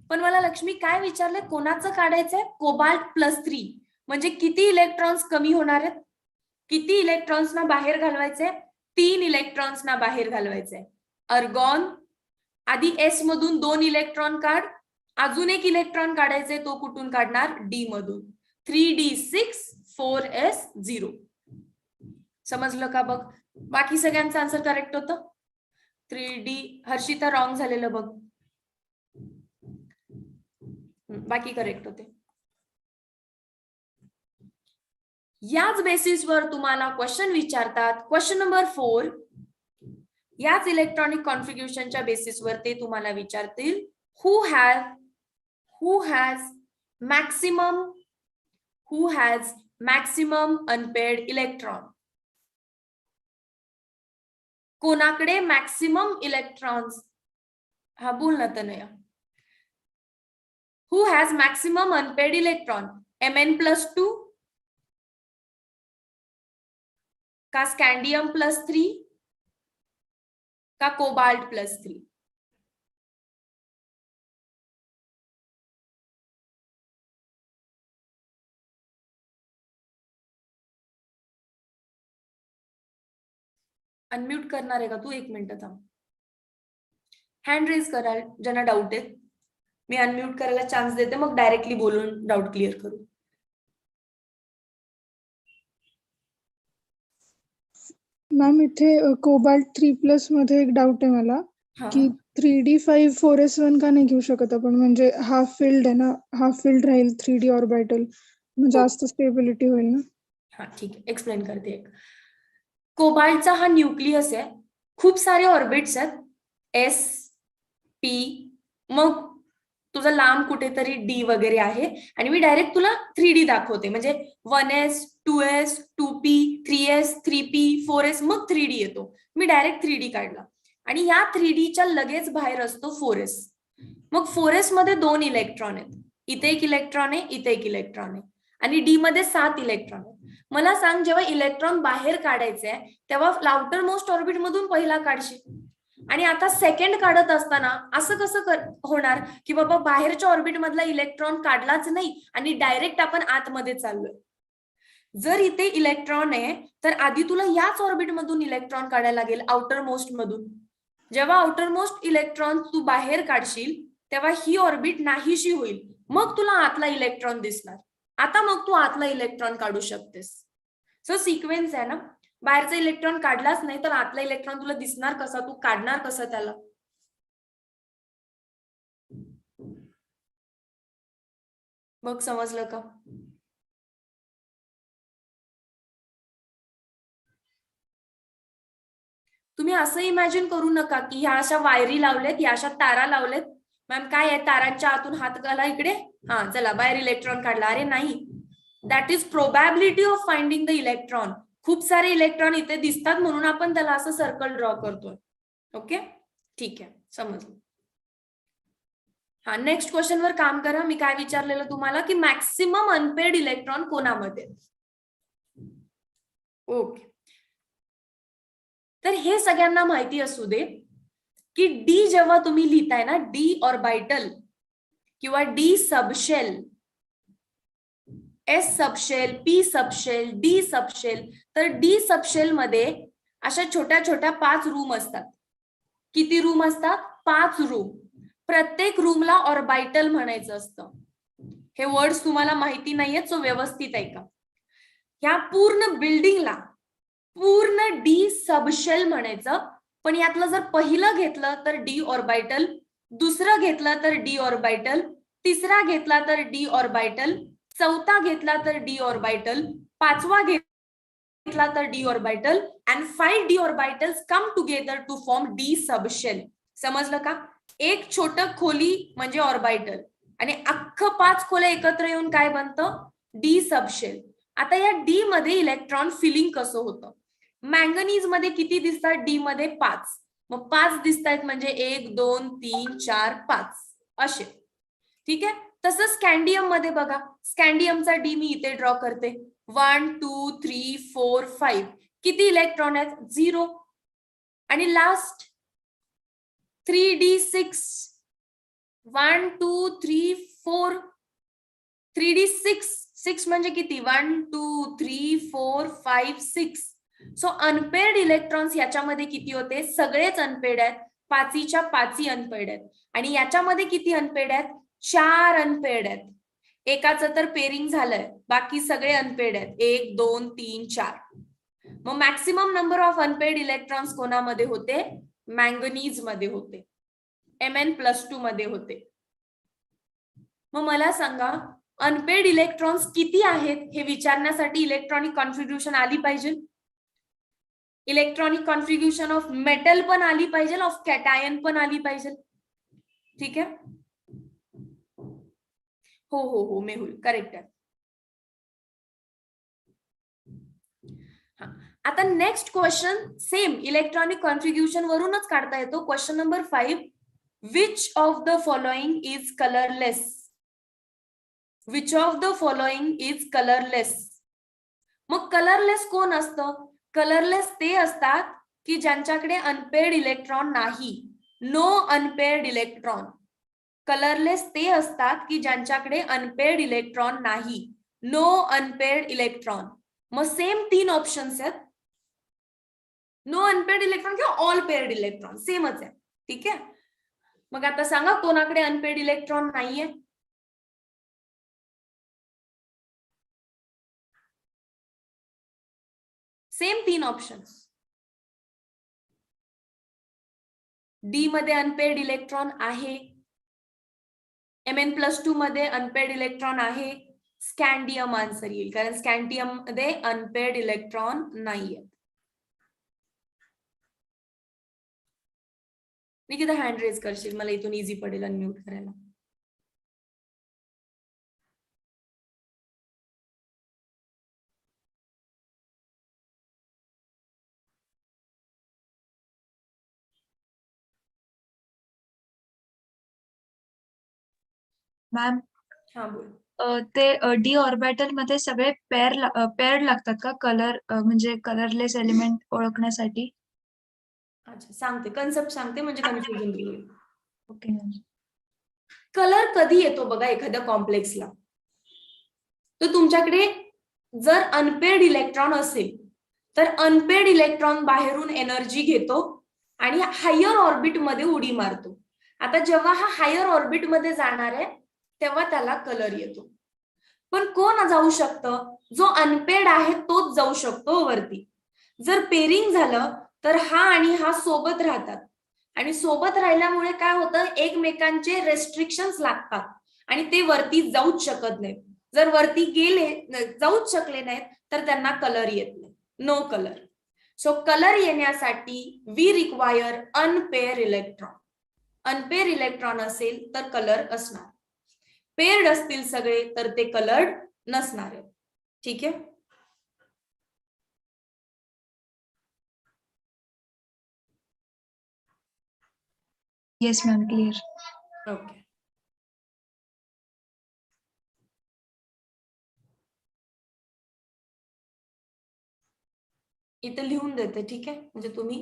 पण मला लक्ष्मी काय विचारले, कोणाचं काढायचंय? कोबाल्ट +3 म्हणजे किती इलेक्ट्रॉन्स कमी होणार आहेत? किती इलेक्ट्रॉन्सना बाहेर घालवायचे? 3 इलेक्ट्रॉन्सना बाहेर घालवायचे. अर्गॉन आधी S मधून 2 इलेक्ट्रॉन काढ, अजून एक इलेक्ट्रॉन काढायचे, तो कुठून काढणार? D मधून. 3D6 4S0. समजलं का बघ? बाकी सगळ्यांचं आन्सर करेक्ट होतं. 3D हर्षिता रॉंग झालेलं बघ, बाकी करेक्ट होते. याच बेसिसवर तुम्हाला क्वेश्चन विचारतात. क्वेश्चन नंबर 4 याच इलेक्ट्रॉनिक कॉन्फिग्युरेशनच्या बेसिसवर ते तुम्हाला विचारतील who has maximum unpaired electron. कोणाकडे मॅक्सिमम इलेक्ट्रॉन्स? हा बोल ना Tanaya. who has maximum unpaired electron? Mn+2 का स्कँडियम +3 का कोबाल्ट +3? अनम्यूट करणार आहे का तू? 1 मिनिट थांब. हँड रेज कराल ज्यांना डाऊट आहे. मी अनम्यूट करायला चान्स देते, मग डायरेक्टली बोलून डाऊट क्लिअर करू. मॅम इथे कोबाल्ट 3+ मध्ये एक डाऊट आहे मला की 3D5 4S1 का नाही घेऊ शकत आपण? म्हणजे हाफ फिल्ड आहे ना, हाफ फिल्ड राहील 3D ऑर्बिटल, जास्त स्टेबिलिटी होईल ना. हा ठीक आहे, एक्सप्लेन करते. एक कोबाल्टचा हा न्यूक्लियस आहे, खूप सारे ऑर्बिट्स आहेत S P, मग तुझा लांब कुठेतरी D वगैरे आहे, आणि मी डायरेक्ट तुला 3D दाखवते. म्हणजे 1S 2S 2P 3S 3P 4S मग 3D येतो. मी डायरेक्ट 3D काढला आणि या 3Dच्या लगेच बाहेर असतो 4S. मग 4S मध्ये 2 इलेक्ट्रॉन आहेत, इथे एक इलेक्ट्रॉन आहे, इथे एक इलेक्ट्रॉन आहे, आणि D मध्ये 7 इलेक्ट्रॉन आहेत. मला सांग, जेव्हा इलेक्ट्रॉन बाहेर काढायचे तेव्हा आउटर मोस्ट ऑर्बिट मधून पहिला काढशील, आणि आता सेकंड काढत असताना असं कसं होणार की बाबा बाहेरच्या ऑर्बिट मधला इलेक्ट्रॉन काढलाच नाही आणि डायरेक्ट आपण आतमध्ये चाललोय? जर इथे इलेक्ट्रॉन आहे तर आधी तुला याच ऑर्बिट मधून इलेक्ट्रॉन काढायला लागेल, आउटर मोस्ट मधून. जेव्हा आउटर मोस्ट इलेक्ट्रॉन तू बाहेर काढशील तेव्हा ही ऑर्बिट नाहीशी होईल, मग तुला आतला इलेक्ट्रॉन दिसणार. आता मग तू आतला इलेक्ट्रॉन काढू शकतेस. सो सिक्वेन्स आहे ना, बाहेरचा इलेक्ट्रॉन काढलाच नाही तर आतला इलेक्ट्रॉन तुला दिसणार कसा? तू काढणार कसं त्याला? मग समजलं का? तुम्ही असं इमॅजिन करू नका की ह्या अशा वायरी लावलेत, या अशा तारा लावलेत. मॅम काय आहे, तारांच्या आतून हात घाला इकडे, हा चला बाहेर इलेक्ट्रॉन काढला. अरे नाही, that is probability of finding the electron. खूप सारे इलेक्ट्रॉन इथे दिसतात म्हणून आपण त्याला असं सर्कल ड्रॉ करतोय. ओके ठीक आहे, समजलं. हा नेक्स्ट क्वेश्चन वर काम करा. मी काय विचारलेलं तुम्हाला की मॅक्सिमम अनपेड इलेक्ट्रॉन कोणामध्ये? ओके, तर हे सगळ्यांना माहिती असू दे की डी जेव्हा तुम्ही लिहिताय ना, डी ऑर्बिटल किंवा D subshell, S subshell, P subshell, D subshell, तर D सबशेल मध्ये अशा छोट्या छोट्या 5 रूम असतात. किती रूम असतात? 5 रूम. प्रत्येक रूमला ऑर्बिटल म्हणायचं असतं. हे वर्ड्स तुम्हाला माहिती नाहीयेत, सो व्यवस्थित ऐका. ह्या पूर्ण बिल्डिंगला पूर्ण D सबशेल म्हणायचं, पण यातलं जर पहिलं घेतलं तर D ऑर्बिटल, दुसरं घेतलं तर D ऑर्बिटल, तिसरा घेतला तर D ऑर्बिटल, चौथा घेतला तर D ऑर्बिटल, पाचवा घेतला तर D orbital, and 5 D orbitals come together to form D subshell. समजलं का? एक छोटं खोली म्हणजे ऑर्बिटल आणि अख्खं 5 खोल्या एकत्र येऊन काय बनतं? D subshell. आता या डी मध्ये इलेक्ट्रॉन फिलिंग कसं होतं? मँगनीज मध्ये किती दिसतात? डी मध्ये 5. मग 5 दिसतायत म्हणजे 1 2 3 4 5 असे. ठीक आहे. तसं स्कॅन्डियम मध्ये बघा, स्कॅन्डियमचा डी मी इथे ड्रॉ करते. 1 2 3 4 5. किती इलेक्ट्रॉन आहेत? 0. आणि लास्ट 3d6. 1 2 3 4. 3d6. 6 म्हणजे किती? 1 2 3 4 5 6. सो अनपेड इलेक्ट्रॉन्स याच्यामध्ये किती होते? सगळेच अनपेड आहेत. 5च्या 5 अनपेड आहेत. आणि याच्यामध्ये किती अनपेड आहेत? 4 अनपेड आहेत. एकाचं तर पेरिंग झालंय, बाकी सगळे अनपेड आहेत. 1 2 3 4. मग maximum number of unpaired electrons कोणामध्ये होते? मँगनीज मध्ये होते. Mn+2 मध्ये होते. मग मला सांगा, अनपेड इलेक्ट्रॉन्स किती आहेत हे विचारण्यासाठी इलेक्ट्रॉनिक कॉन्फिग्युरेशन आली पाहिजे. इलेक्ट्रॉनिक कॉन्फिग्युरेशन ऑफ मेटल पण आली पाहिजे, ऑफ कॅटायन पण आली पाहिजे. ठीक आहे. हो हो हो मेहुल, करेक्ट आहे. आता next question same electronic configuration वरूनच काढता येतो. Question number 5. Which of the following is colourless? Which of the following is colourless? मग कलरलेस कोण असतं? कलरलेस ते असतात की ज्यांच्याकडे अनपेड इलेक्ट्रॉन नाही. No unpaired electron. कलरलेस ते असतात की ज्यांच्याकडे अनपेड इलेक्ट्रॉन नाही. No unpaired electron. मग सेम 3 ऑप्शन्स आहेत. नो अनपेड इलेक्ट्रॉन किंवा ऑल पेअर्ड इलेक्ट्रॉन सेमच आहे. ठीक आहे. मग आता सांगा कोणाकडे अनपेड इलेक्ट्रॉन नाहीये? Same 3 options. डी मध्ये अनपेड इलेक्ट्रॉन आहे. Mn+2 मध्ये अनपेड इलेक्ट्रॉन आहे. स्कॅन्डियम आन्सर येईल, कारण स्कॅन्डियम मध्ये अनपेड इलेक्ट्रॉन नाहीये. निकिता हँड रेज करशील, मला इथून इझी पडेल अनम्यूट करायला. मॅम, हा बोल. ते डी ऑर्बिटल मध्ये सगळे पेअर लागतात का कलर म्हणजे कलरलेस एलिमेंट ओळखण्यासाठी? अच्छा सांगते, कन्सेप्ट सांगते म्हणजे कन्फ्युजन होईल. ओके. कलर कधी येतो बघा एखाद्या कॉम्प्लेक्सला? तर तुमच्याकडे जर अनपेड इलेक्ट्रॉन असेल तर अनपेड इलेक्ट्रॉन बाहेरून एनर्जी घेतो आणि हायर ऑर्बिट मध्ये उडी मारतो. आता जेव्हा हा हायर ऑर्बिट मध्ये जाणार आहे तेव्हा त्याला कलर येतो. पण कोण जाऊ शकतं? जो अनपेड आहे तोच जाऊ शकतो वरती. जर पेरिंग झालं तर हा आणि हा सोबत राहतात आणि सोबत राहिल्यामुळे काय होतं? एकमेकांचे रेस्ट्रिक्शन्स लागतात आणि ते वरती जाऊच शकत नाहीत. जर वरती गेले, जाऊच शकले नाहीत तर त्यांना कलर येत नाही. No colour. सो कलर येण्यासाठी we require unpaired electron. Unpaired electron असेल तर कलर असणार. पेअर्ड असतील सगळे तर ते कलर्ड नसणार आहे. ठीक आहे. Yes ma'am, clear. ओके. इथे लिहून देते. ठीक आहे, म्हणजे तुम्ही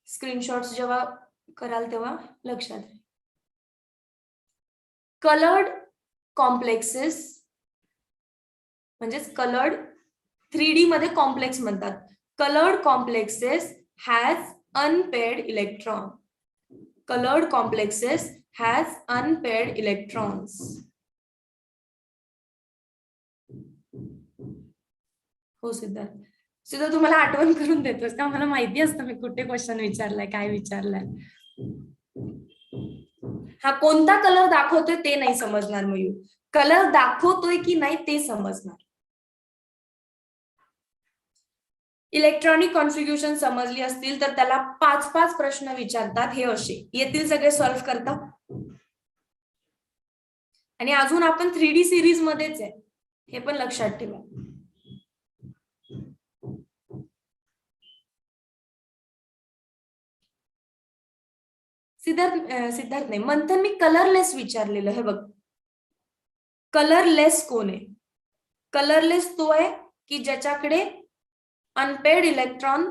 स्क्रीनशॉट्स जेव्हा कराल तेव्हा लक्षात राहील. कलर्ड कॉम्प्लेक्सेस म्हणजे कलर्ड 3D मध्ये कॉम्प्लेक्स म्हणतात. Coloured complexes has unpaired electron. Colored complexes has unpaired electrons. हो सिद्धार्थ, सिद्धार्थ तुम्हाला आठवण करून देतोस का? मला माहिती असतं मी कुठे क्वेश्चन विचारलाय, काय विचारलाय. हा कोणता कलर दाखवतोय ते नाही समजणार मयूर. कलर दाखवतोय की नाही ते समजणार. इलेक्ट्रॉनिक कॉन्फिग्युरेशन समजली असतील तर त्याला 5-5 प्रश्न विचारतात. हे असे येतील सगळे सॉल्व्ह करता. आणि अजून आपण 3D सिरीज मध्येच आहे, हे पण लक्षात ठेवा. सिद्धार्थ नाही, मंथन मी कलरलेस विचारलेलं हे बघ. कलरलेस कोण आहे? कलरलेस तो आहे की ज्याच्याकडे अनपेड इलेक्ट्रॉन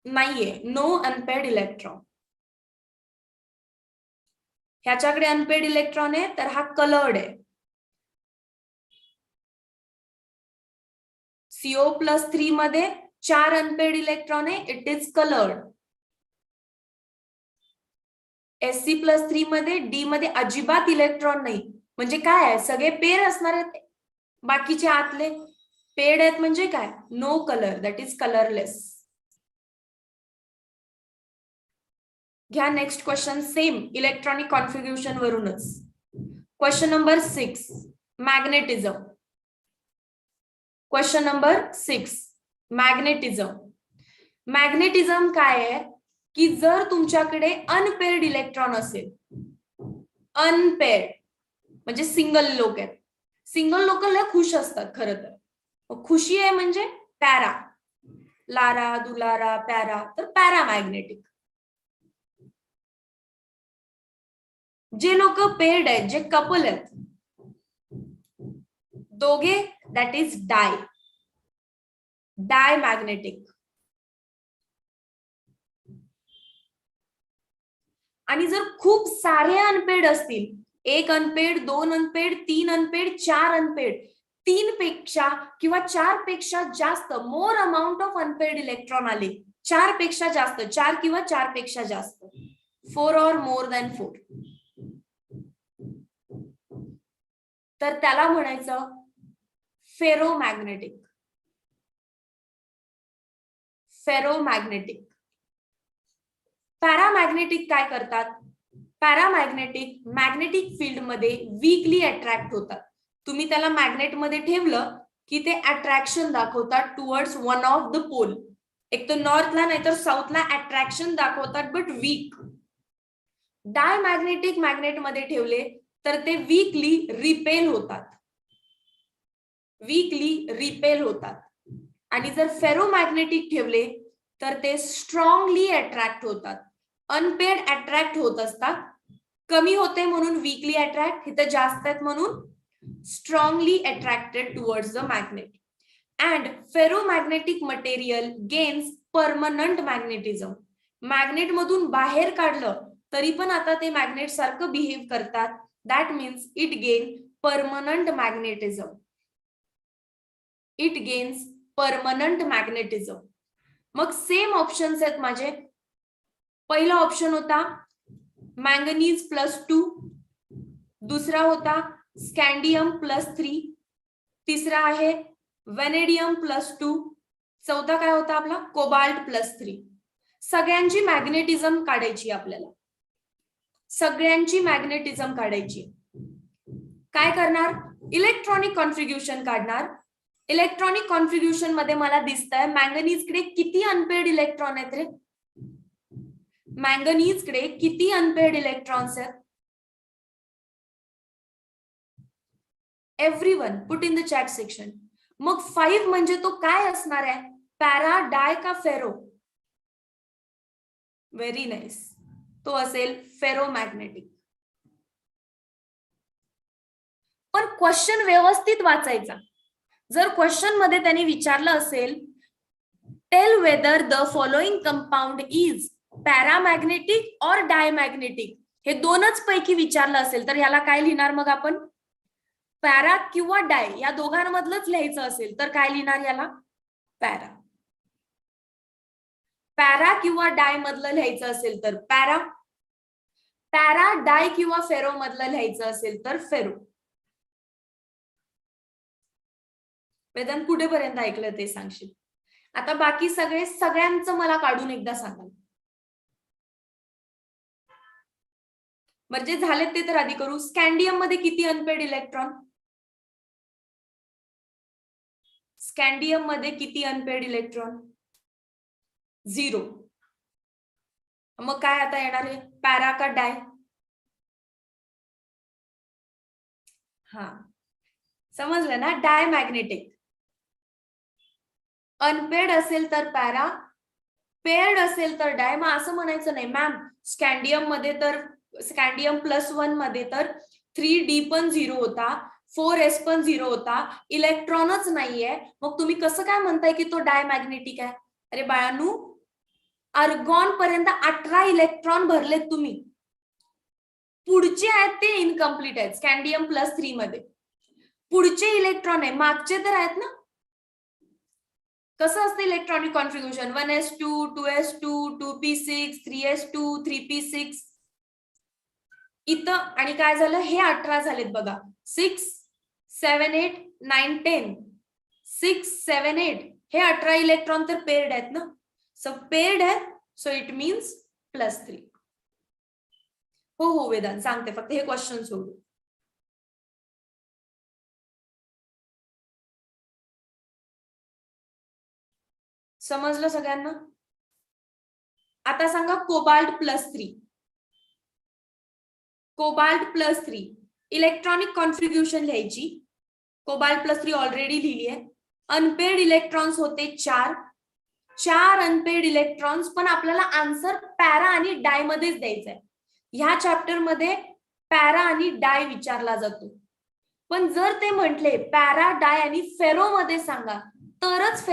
नाहीये, नो अनपेड इलेक्ट्रॉन. ह्याच्याकडे अनपेड इलेक्ट्रॉन आहे तर हा कलर्ड आहे. CO+3 मध्ये 4 अनपेड इलेक्ट्रॉन आहे, इट इज कलर्ड. Sc+3 मध्ये डी मध्ये अजिबात इलेक्ट्रॉन नाही, म्हणजे काय आहे, सगळे पेर असणार आहेत. बाकीचे आतले पेड आहेत म्हणजे काय, no colour, that is colourless. घ्या next question, same electronic configuration वरूनच. Question number 6, magnetism. Question number 6, magnetism. Magnetism काय आहे की जर तुमच्याकडे अनपेअर्ड इलेक्ट्रॉन असेल, अनपेअर्ड म्हणजे सिंगल लोक आहेत. सिंगल लोक लय खुश असतात खरं तर. खुशी आहे म्हणजे पॅरा, लारा, दुलारा, पॅरा, तर पॅरामॅग्नेटिक. जे लोक पेअर्ड आहेत, जे कपल आहेत, दोघे, दॅट इज डाय, डायमॅग्नेटिक. आणि जर खूप सारे अनपेड असतील, 1 अनपेड, 2 अनपेड, 3 अनपेड, 4 अनपेड, 3 पेक्षा किंवा 4 पेक्षा जास्त, more amount of unpaired electron आले, 4 पेक्षा जास्त, 4 किंवा 4 पेक्षा जास्त, 4 or more than 4, तर त्याला म्हणायचं फेरोमॅग्नेटिक. फेरोमॅग्नेटिक. पॅरामॅग्नेटिक काय करतात? पॅरामॅग्नेटिक मॅग्नेटिक फील्ड मध्ये वीकली अट्रॅक्ट होतात. तुम्ही त्याला मॅग्नेट मध्ये ठेवलं की ते अट्रॅक्शन दाखवतात towards one of the pole. एक तर नॉर्थला नाहीतर साऊथला अट्रॅक्शन दाखवतात, बट वीक. डायमॅग्नेटिक मॅग्नेट मध्ये ठेवले तर ते वीकली रिपेल होतात, वीकली रिपेल होतात. आणि जर फेरोमॅग्नेटिक ठेवले तर ते स्ट्रॉंगली अट्रॅक्ट होतात. अनपेड अट्रॅक्ट होत असतात, कमी होते म्हणून वीकली अट्रॅक्ट, इथे जास्त आहेत म्हणून strongly attracted towards the magnet. And ferromagnetic material gains permanent magnetism. Magnet मधून बाहेर काढलं तरी पण आता ते मॅग्नेट सारखं बिहेव करतात, that means it gain permanent magnetism. It gains permanent magnetism. मग सेम ऑप्शन्स आहेत माझे. पहिला ऑप्शन होता मँगनीज +2, दुसरा होता स्कँडियम +3, तिसरा आहे व्हॅनेडियम +2, चौथा काय होता आपला कोबाल्ट +3. सगळ्यांची मॅग्नेटिझम काढायची आपल्याला, सगळ्यांची मॅग्नेटिझम काढायची. काय करणार? इलेक्ट्रॉनिक कॉन्फिग्युरेशन काढणार. इलेक्ट्रॉनिक कॉन्फिग्युरेशन मध्ये मला दिसतंय मँगनीज कडे किती अनपेड इलेक्ट्रॉन आहेत रे? मँगनीज कडे किती अनपेड इलेक्ट्रॉन्स आहेत? Everyone put in the chat section. मग 5 म्हणजे तो काय असणार आहे? पॅरा, डाय का फेरो? व्हेरी नाईस, तो असेल फेरोमॅग्नेटिक. पण क्वेश्चन व्यवस्थित वाचायचा. जर क्वेश्चन मध्ये त्यांनी विचारलं असेल tail whether the following compound is paramagnetic और डायमॅग्नेटिक, हे दोनच पैकी विचारलं असेल तर याला काय लिहिणार? मग आपण पॅरा किंवा डाय या दोघांमधलंच लिहायचं असेल तर काय लिहिणार याला? पॅरा. पॅरा किंवा डाय मधलं लिहायचं असेल तर पॅरा, पॅरा डाय किंवा फेरो मधलं लिहायचं असेल तर फेरो. वेदांत कुठेपर्यंत ऐकलं ते सांगशील? आता बाकी सगळ्यांचं मला काढून एकदा सांगा. म्हणजे झाले ते तर आधी करू. स्कँडियम मध्ये किती अनपेड इलेक्ट्रॉन? स्कँडियम मध्ये किती अनपेड इलेक्ट्रॉन? 0. मग काय आता येणार आहे? पॅरा का डाय? हा समजलं ना? डायमॅग्नेटिक. अनपेड असेल तर पॅरा, पेअर्ड असेल तर डाय, मग असं म्हणायचं नाही मॅम स्कॅन्डियम मध्ये तर स्कॅन्डियम +1 मध्ये तर 3D पण 0 होता, 4s पण 0 होता, इलेक्ट्रॉनच नाहीये, मग तुम्ही कसं काय म्हणताय की तो डायमॅग्नेटिक आहे? अरे बाळांनो, अर्गॉन पर्यंत 18 इलेक्ट्रॉन भरलेत तुम्ही, पुढचे आहेत ते इनकम्प्लीट आहेत स्कॅन्डियम +3 मध्ये, पुढचे इलेक्ट्रॉन आहे, मागचे तर आहेत ना. कसं असतं electronic कॉन्फिग्युरेशन? 1s2 2s2 2p6 3s2 3p6 इथं, आणि काय झालं, हे 18 झालेत बघा, 6 7 8 9 10 6 7 8 हे 18 इलेक्ट्रॉन तर पेअर्ड आहेत ना. सो पेअर्ड आहेत, सो इट मीन्स +3. हो वेदांत सांगते, फक्त हे क्वेश्चन सोडू. समजलं सगळ्यांना? आता सांगा कोबाल्ट +3. कोबाल्ट +3 इलेक्ट्रॉनिक कॉन्फिग्युरेशन लिहायची. कोबाल्ट +3 ऑलरेडी लिहिली आहे. अनपेड इलेक्ट्रॉन्स होते 4 अनपेड इलेक्ट्रॉन्स, पण आपल्याला आन्सर पॅरा आणि डाय मध्येच द्यायचा आहे. ह्या चॅप्टर मध्ये पॅरा आणि डाय विचारला जातो, पण जर ते म्हटले पॅरा डाय आणि फेरो मध्ये सांगा तरच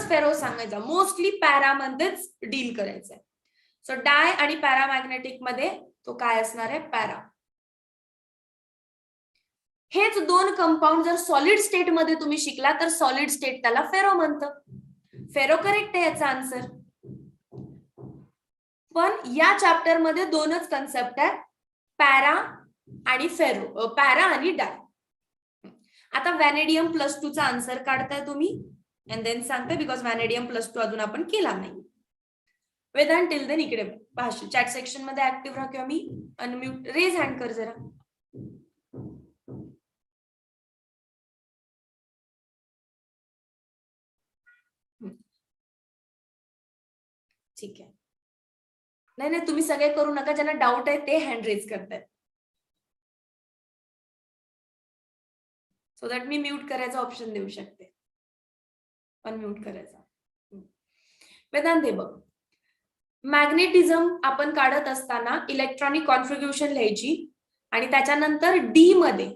फेरो सांगायचा, मोस्टली पॅरा मध्येच डील करायचंय. सो डाय आणि पॅरामॅग्नेटिक मध्ये तो काय असणार आहे? पॅरा. हेच दोन कंपाऊंड जर सॉलिड स्टेट मध्ये तुम्ही शिकला तर सॉलिड स्टेट त्याला फेरो म्हणतं. फेरो करेक्ट आहे याचा आन्सर. पण या चॅप्टर मध्ये दोनच कन्सेप्ट आहेत, पॅरा आणि फेरो, पॅरा आणि डाय. आता व्हॅनेडियम +2 चा आन्सर काढताय तुम्ही अँड देन सांगते, बिकॉज व्हॅनेडियम +2 अजून आपण केला नाही. वेदांत टिल देन इकडे भाषा चॅट सेक्शन मध्ये ऍक्टिव्ह राहा किंवा मी अनम्यूट, रेज हँड कर जरा. ठीक आहे. नाही तुम्ही सगळे करू नका, ज्यांना डाऊट आहे ते हँड रेज करतायत, सो दॅट मी म्यूट करायचा ऑप्शन देऊ शकते, अनम्यूट करायचा. वेदांत हे बघ, मॅग्नेटिझम आपण काढत असताना इलेक्ट्रॉनिक कॉन्फिग्युरेशन लिहायची आणि त्याच्यानंतर डी मध्ये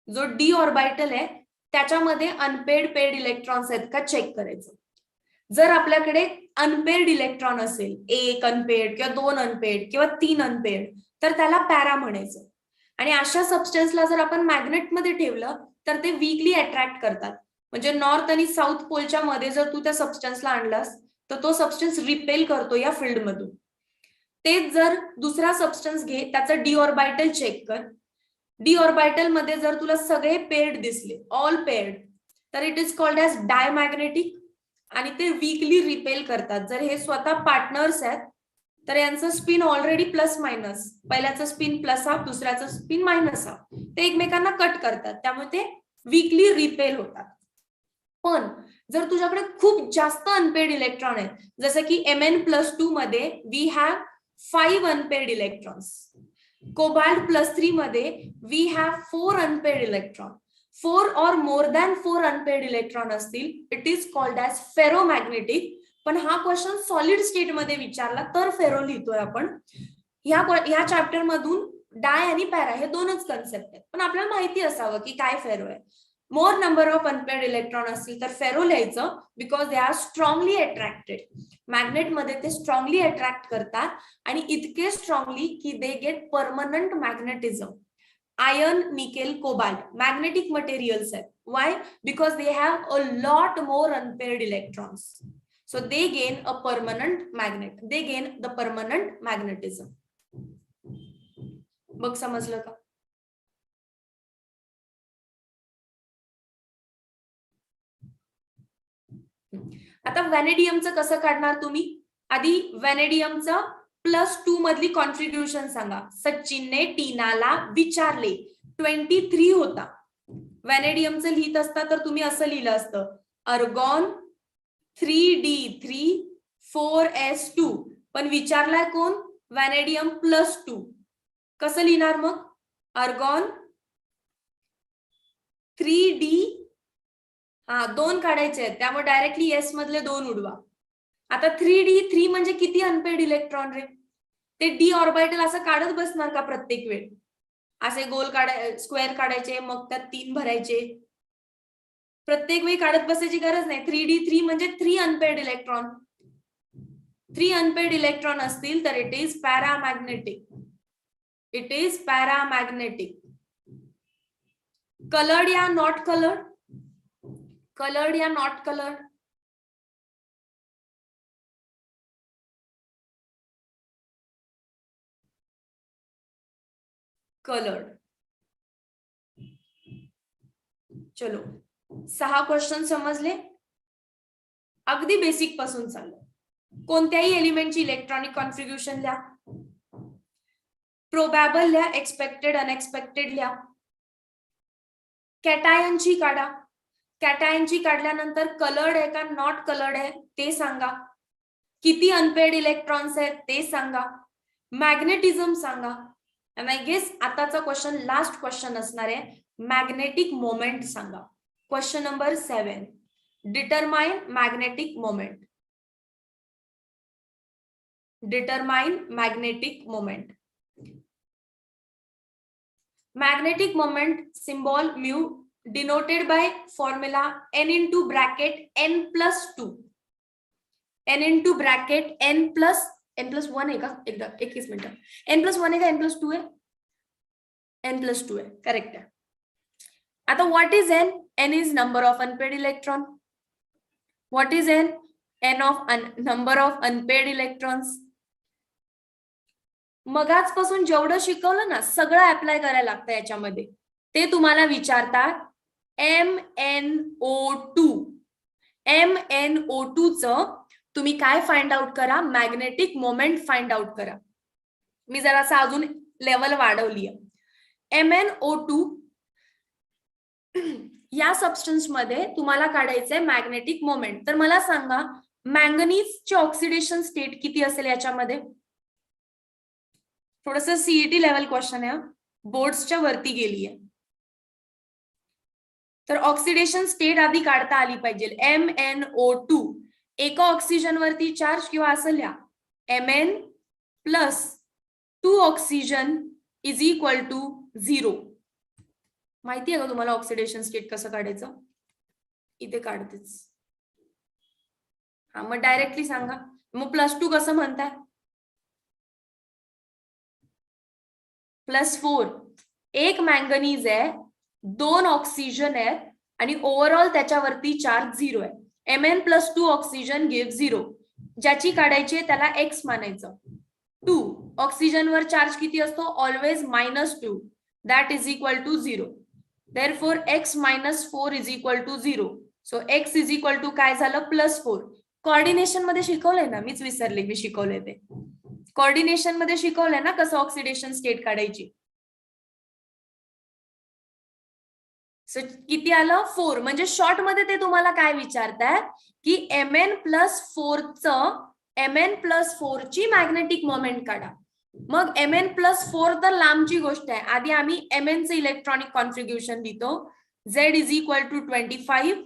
जो डी ऑर्बिटल आहे त्याच्यामध्ये अनपेड पेड इलेक्ट्रॉन्स आहेत का चेक करायचं. जर आपल्याकडे अनपेड इलेक्ट्रॉन असेल, 1 अनपेड किंवा 2 अनपेड किंवा 3 अनपेड, तर त्याला पॅरा म्हणायचं. आणि अशा सबस्टन्सला जर आपण मॅग्नेट मध्ये ठेवलं तर ते वीकली अट्रॅक्ट करतात. म्हणजे नॉर्थ आणि साऊथ पोलच्या मध्ये जर तू त्या सबस्टन्सला आणलास तर तो सबस्टन्स रिपेल करतो या फील्ड मधून. तेच जर दुसरा सबस्टन्स घे, त्याचं डी ऑर्बिटल चेक कर. डी ऑर्बिटल मध्ये जर तुला सगळे पेअर्ड दिसले, ऑल पेअर्ड, तर it is called as diamagnetic आणि ते वीकली रिपेल करतात. जर हे स्वतः पार्टनर्स आहेत तर यांचं स्पिन ऑलरेडी +- पहिल्याचं स्पिन +1/2 दुसऱ्याचं स्पिन -1/2, ते एकमेकांना कट करतात, त्यामुळे ते वीकली रिपेल होतात. पण जर तुझ्याकडे खूप जास्त अनपेड इलेक्ट्रॉन आहेत, जसं की Mn+2 मध्ये we have 5 unpaired electrons, cobalt +3 मध्ये we have 4 unpaired electron, 4 or more than 4 unpaired electron असतील, it is called as ferromagnetic. पण हा क्वेश्चन सॉलिड स्टेट मध्ये विचारला तर फेरो लिहितोय आपण. ह्या चॅप्टर मधून डाय आणि पॅरा हे दोनच कन्सेप्ट आहेत, पण आपल्याला माहिती असावं की काय फेरो आहे. More number of unpaired electron असतील तर फेरो लिहायचं, because they are strongly attracted. Magnet मध्ये ते स्ट्रॉंगली अट्रॅक्ट करतात आणि इतके स्ट्रॉंगली की they get permanent magnetism. Iron, nickel, cobalt magnetic materials आहेत. Why? Because they have a lot more unpaired electrons. So they gain a permanent magnet. They gain the permanent magnetism. बघ समजलं का? आता व्हॅनेडियमचं कसं काढणार तुम्ही? आधी व्हॅनेडियमचं +2 मधली कॉन्फिग्युरेशन सांगा. सचिनने टीनाला विचारले 23 होता. व्हॅनेडियमचं लिहित असता तर तुम्ही असं लिहिलं असतं, अर्गॉन 3d3 4s2, पण विचारलाय कोण? व्हॅनेडियम +2. कसं लिहिणार मग? अर्गॉन 3d, 2 काढायचे आहेत, त्यामुळे डायरेक्टली एस मधले 2 उडवा. आता 3d3 म्हणजे किती अनपेड इलेक्ट्रॉन रे? ते डी ऑर्बिटल असं काढत बसणार का प्रत्येक वेळ? असे गोल स्क्वेअर काढायचे, मग त्यात 3 भरायचे, प्रत्येक वेळी काढत बसायची गरज नाही. 3d3 म्हणजे 3 अनपेड इलेक्ट्रॉन. 3 अनपेड इलेक्ट्रॉन असतील तर it is paramagnetic. It is paramagnetic. Coloured या नॉट कलर्ड? कलर्ड या नॉट कलर्ड? कलर्ड. चलो 6 क्वेश्चन समजले. अगदी बेसिक पासून चाललं. कोणत्याही एलिमेंटची इलेक्ट्रॉनिक कॉन्फिग्युरेशन लिहा. प्रोबॅबल लिहा, एक्सपेक्टेड अनएक्सपेक्टेड लिहा. कॅटायनची काढा. कॅटायनची काढल्यानंतर कलर्ड आहे का नॉट कलर्ड आहे ते सांगा. किती अनपेड इलेक्ट्रॉन्स आहेत ते सांगा. मॅग्नेटिझम सांगा. आणि आय गेस आताचा क्वेश्चन लास्ट क्वेश्चन असणार आहे. मॅग्नेटिक मोमेंट सांगा. Question number 7. Determine magnetic moment. Determine magnetic moment. Magnetic moment symbol mu denoted by formula n into bracket n plus 2. n into bracket n plus 1 है का? एकदा 21 मिनिटं. n plus 1 है का n plus 2 है? n plus 2 है, करेक्ट है. आता what is n? n is number of unpaired electron. What is n? n of number of unpaired electrons. मगाचपासून जेवढं शिकवलं ना सगळं अप्लाय करायला लागतं याच्यामध्ये. ते तुम्हाला विचारतात MnO2. MnO2 च तुम्ही काय फाइंड आउट करा? मॅग्नेटिक मोमेंट फाइंड आउट करा. मी जरासा अजून लेवल वाढवली आहे. MnO2 या सबस्टन्स मध्ये तुम्हाला काढायचंय मॅग्नेटिक मोमेंट. तर मला सांगा मॅंगनीजचे ऑक्सिडेशन स्टेट किती असेल याच्यामध्ये? थोडस सीईटी लेवल क्वेश्चन आहे, बोर्ड्सच्या वरती गेली आहे. तर ऑक्सिडेशन स्टेट आधी काढता आली पाहिजे. MnO2 एका ऑक्सिजन वरती चार्ज किंवा असं लिहा Mn plus 2 oxygen is equal to 0. माहिती आहे का तुम्हाला ऑक्सिडेशन स्टेट कसं काढायचं? इथे काढतेच. हा मग डायरेक्टली सांगा. मग +2 कसं म्हणताय? +4. एक मॅंगनीज आहे, 2 ऑक्सिजन आहेत आणि ओव्हरऑल त्याच्यावरती चार्ज 0 आहे. Mn + 2 oxygen give 0. ज्याची काढायची त्याला x मानायचं. 2 ऑक्सिजनवर चार्ज किती असतो? Always -2. That is equal to 0. Therefore x - 4 is equal to 0. So x is equal to काय झालं? +4. कोऑर्डिनेशन मध्ये शिकवलंय ना, मीच विसरले मी शिकवलंय ते. कोऑर्डिनेशन मध्ये शिकवलंय ना कसं ऑक्सिडेशन स्टेट काढायची. सो किती आलं? 4. म्हणजे शॉर्ट मध्ये ते तुम्हाला काय विचारताय की Mn + 4 ची मॅग्नेटिक मोमेंट काढा. मग Mn + 4 तर लांबची गोष्ट आहे. आधी आम्ही Mn चे इलेक्ट्रॉनिक कॉन्फिग्युरेशन लिहितो. Z is equal to 25,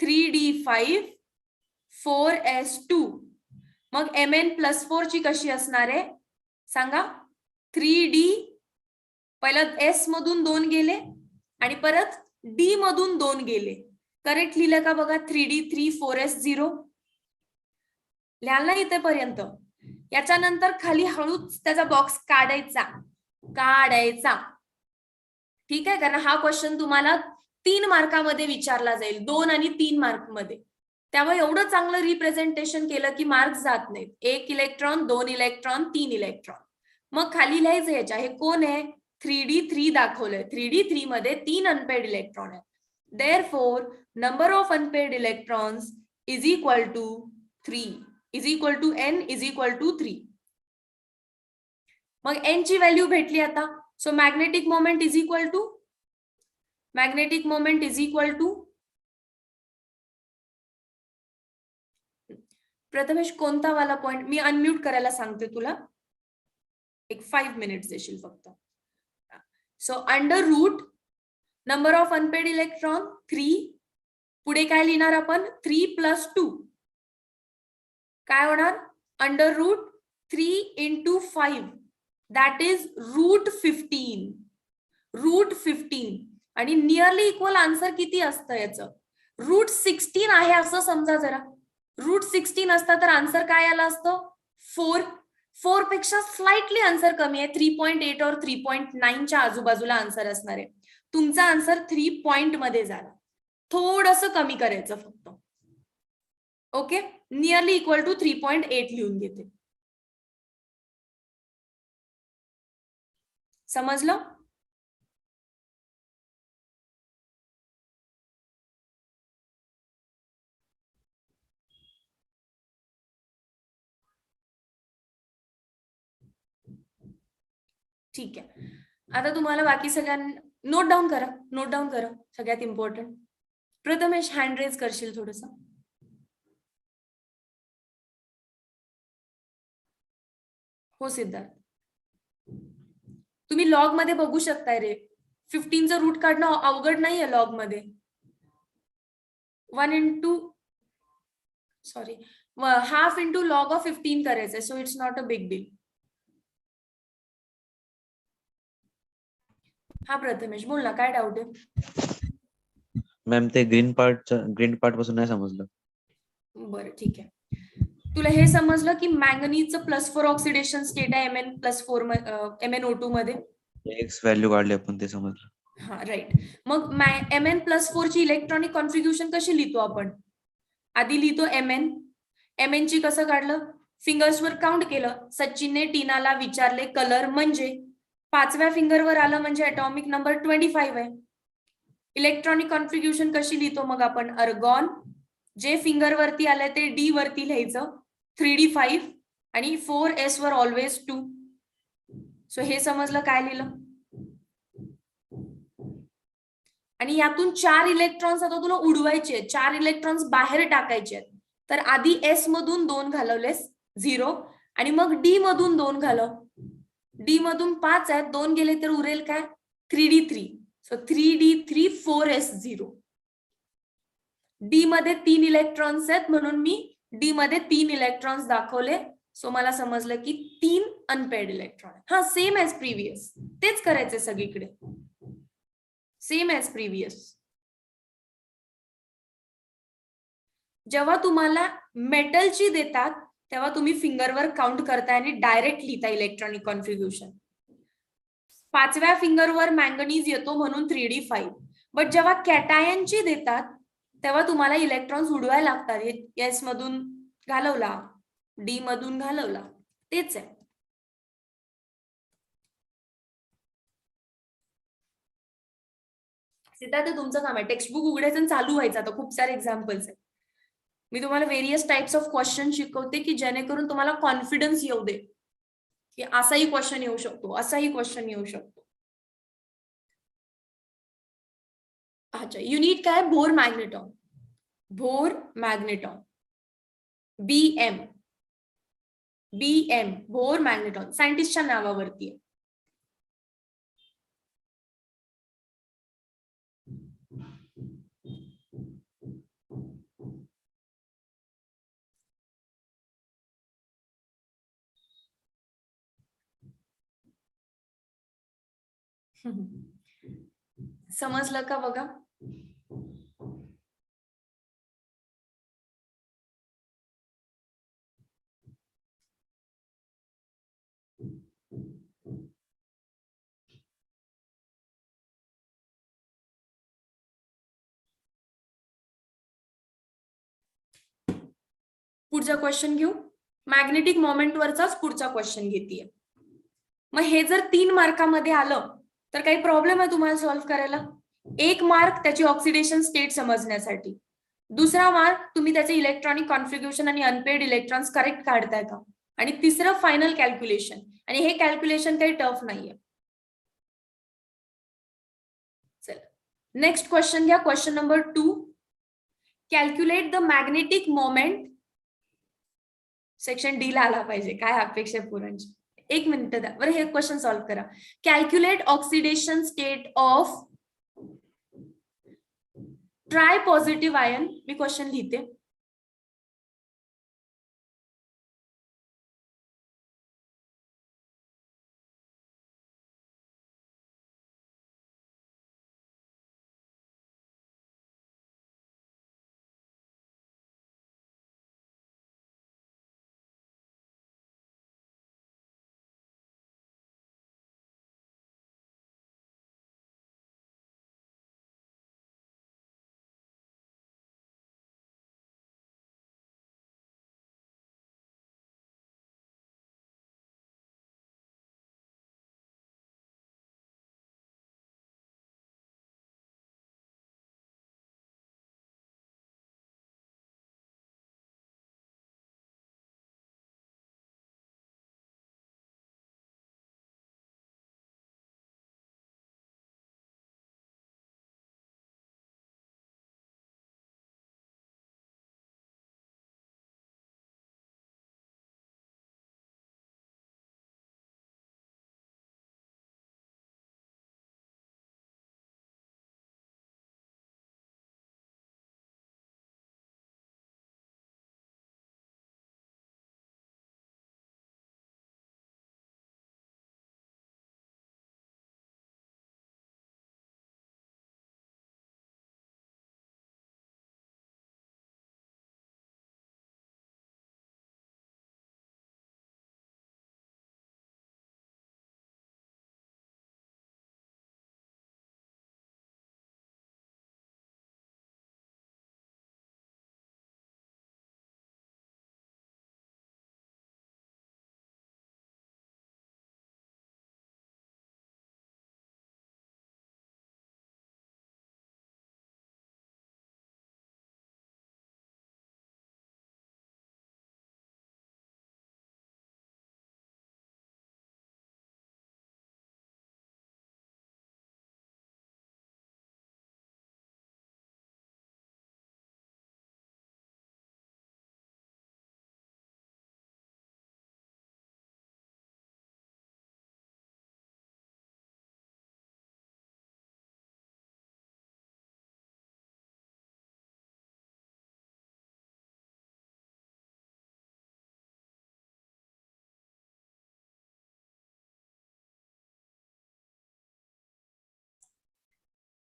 3d5, 4s2. मग Mn + 4 ची कशी असणार आहे सांगा? 3d पहिलं s मधून 2 गेले आणि परत d मधून 2 गेले. करेक्ट लिहिलं का बघा? 3d3 4s0 लिहाल ना इथेपर्यंत. याच्यानंतर खाली हळूच त्याचा बॉक्स काढायचा. ठीक आहे, कारण हा क्वेश्चन तुम्हाला 3 मार्कामध्ये विचारला जाईल, 2 आणि 3 मार्क मध्ये. त्यामुळे एवढं चांगलं रिप्रेझेंटेशन केलं की मार्क्स जात नाहीत. 1 इलेक्ट्रॉन, 2 इलेक्ट्रॉन, 3 इलेक्ट्रॉन. मग खाली लिहायचं याच्या. हे कोण आहे? 3d3 दाखवलंय. 3d3 मध्ये 3 अनपेड इलेक्ट्रॉन आहेत. Therefore number of unpaired electrons is equal to 3 is equal to n is equal to 3. मग n ची व्हॅल्यू भेटली आता. So magnetic moment is equal to Prathamesh कोणता वाला पॉइंट? मी अनम्यूट करायला सांगते तुला. एक 5 मिनिट्स देशील फक्त. So under root number of unpaired electron 3. पुढे काय लिहिणार आपण? 3 + 2. काय होणार? √3 × 5 दॅट इज √15. √15 आणि नियरली इक्वल आन्सर किती असतं याचं? √16 आहे असं समजा जरा. √16 असतं तर आन्सर काय आला असतं? 4. 4 पेक्षा स्लाइटली आन्सर कमी आहे. 3.8 और 3.9च्या आजूबाजूला आन्सर असणार आहे. तुमचा आन्सर 3 पॉइंट मध्ये झाला. थोडस कमी करायचं फक्त. ओके, नियरली इक्वल टू 3.8 लिहून घेते. समजलं? ठीक आहे. आता तुम्हाला बाकी सगळ्यांना नोट डाऊन करा. नोट डाऊन करा सगळ्यात इम्पॉर्टंट. प्रथमेश हँड रेज करशील थोडस? हो सिद्धार्थ. तुम्ही लॉग मध्ये बघू शकताय रे. 15चं रूट काढणं अवघड नाहीये लॉग मध्ये. 1/2 × log of 15 करायचंय. So it's not a big deal. हा प्रथमेश बोल ना, काय डाऊट आहे? मॅम ते ग्रीन पार्ट पासून नाही समजलं. बरं ठीक आहे. तुला हे समजलं की मॅंगनीजचं +4 ऑक्सिडेशन स्टेट आहे Mn+4 MnO2 मध्ये. एक्स व्हॅल्यू काढली आपण ते समजलं. हा राईट. मग Mn+4 ची इलेक्ट्रॉनिक कॉन्फिग्युरेशन कशी लिहितो आपण? आधी लिहितो Mn ची कसं काढलं? फिंगर्सवर काउंट केलं. सचिनने टीनाला विचारले कलर म्हणजे 5व्या फिंगरवर आलं म्हणजे ॲटॉमिक नंबर 25 आहे. इलेक्ट्रॉनिक कॉन्फिग्युरेशन कशी लिहितो मग आपण? अर्गॉन जे फिंगर वरती आलंय ते D वरती लिहायचं. 3d5 आणि 4s वर ऑलवेज 2. सो हे समजलं काय लिहिलं? आणि यातून 4 इलेक्ट्रॉन्स आता तुला उडवायचे आहेत. 4 इलेक्ट्रॉन्स बाहेर टाकायचे आहेत. तर आधी S मधून 2 घालवलेस 0 आणि मग D मधून 2 घालव. D मधून 5 आहेत, 2 गेले तर उरेल काय? 3d3. So 3d3 4s0. D मध्ये 3 इलेक्ट्रॉन्स आहेत म्हणून मी D मध्ये 3 इलेक्ट्रॉन्स दाखवले. सो मला समजलं की 3 अनपेअर्ड इलेक्ट्रॉन. हा सेम ॲज प्रिव्हियस. तेच करायचंय सगळीकडे. Same as previous. जेव्हा तुम्हाला मेटलची देतात तेव्हा तुम्ही फिंगरवर काउंट करताय आणि डायरेक्ट लिहिता इलेक्ट्रॉनिक कॉन्फिग्युरेशन. 5व्या फिंगरवर मँगनीज येतो म्हणून 3d5. बट जेव्हा कॅटायनची देतात तेव्हा तुम्हाला इलेक्ट्रॉन्स उडवायला लागतात. S मधून घालवला, D मधून घालवला, तेच आहे. सिद्धार्थ तुमचं काम आहे टेक्स्टबुक उघडायचं आणि चालू व्हायचं. आता खूप सारे एक्झाम्पल्स आहेत. मी तुम्हाला व्हेरियस टाइप्स ऑफ क्वेश्चन शिकवते की जेणेकरून तुम्हाला कॉन्फिडन्स येऊ दे की असाही क्वेश्चन येऊ शकतो, असाही क्वेश्चन येऊ शकतो. अच्छा, युनिट काय? Bohr magneton. Bohr magneton BM. Bohr magneton सायंटिस्टच्या नावावरती आहे. समजलं का बघा? पुढचा क्वेश्चन घेऊ. मॅग्नेटिक मोमेंट वरचाच पुढचा क्वेश्चन घेतीये. मग हे जर 3 मार्कामध्ये आलं तर काही प्रॉब्लेम आहे तुम्हाला सॉल्व्ह करायला? 1 मार्क त्याची ऑक्सिडेशन स्टेट समजण्यासाठी, 2रा मार्क तुम्ही त्याचे इलेक्ट्रॉनिक कॉन्फिग्युरेशन आणि अनपेअर्ड इलेक्ट्रॉन्स करेक्ट काढताय का, आणि 3रं फायनल कॅल्क्युलेशन. आणि हे कॅल्क्युलेशन काही टफ नाहीये. चला नेक्स्ट क्वेश्चन घ्या. Question number 2. Calculate the magnetic moment. Section D ला आला पाहिजे. काय अपेक्षा पुरांची? 1 मिनिट द्या बरं. हे क्वेश्चन सॉल्व्ह करा. Calculate oxidation state of try positive ion. Me question लिहिते.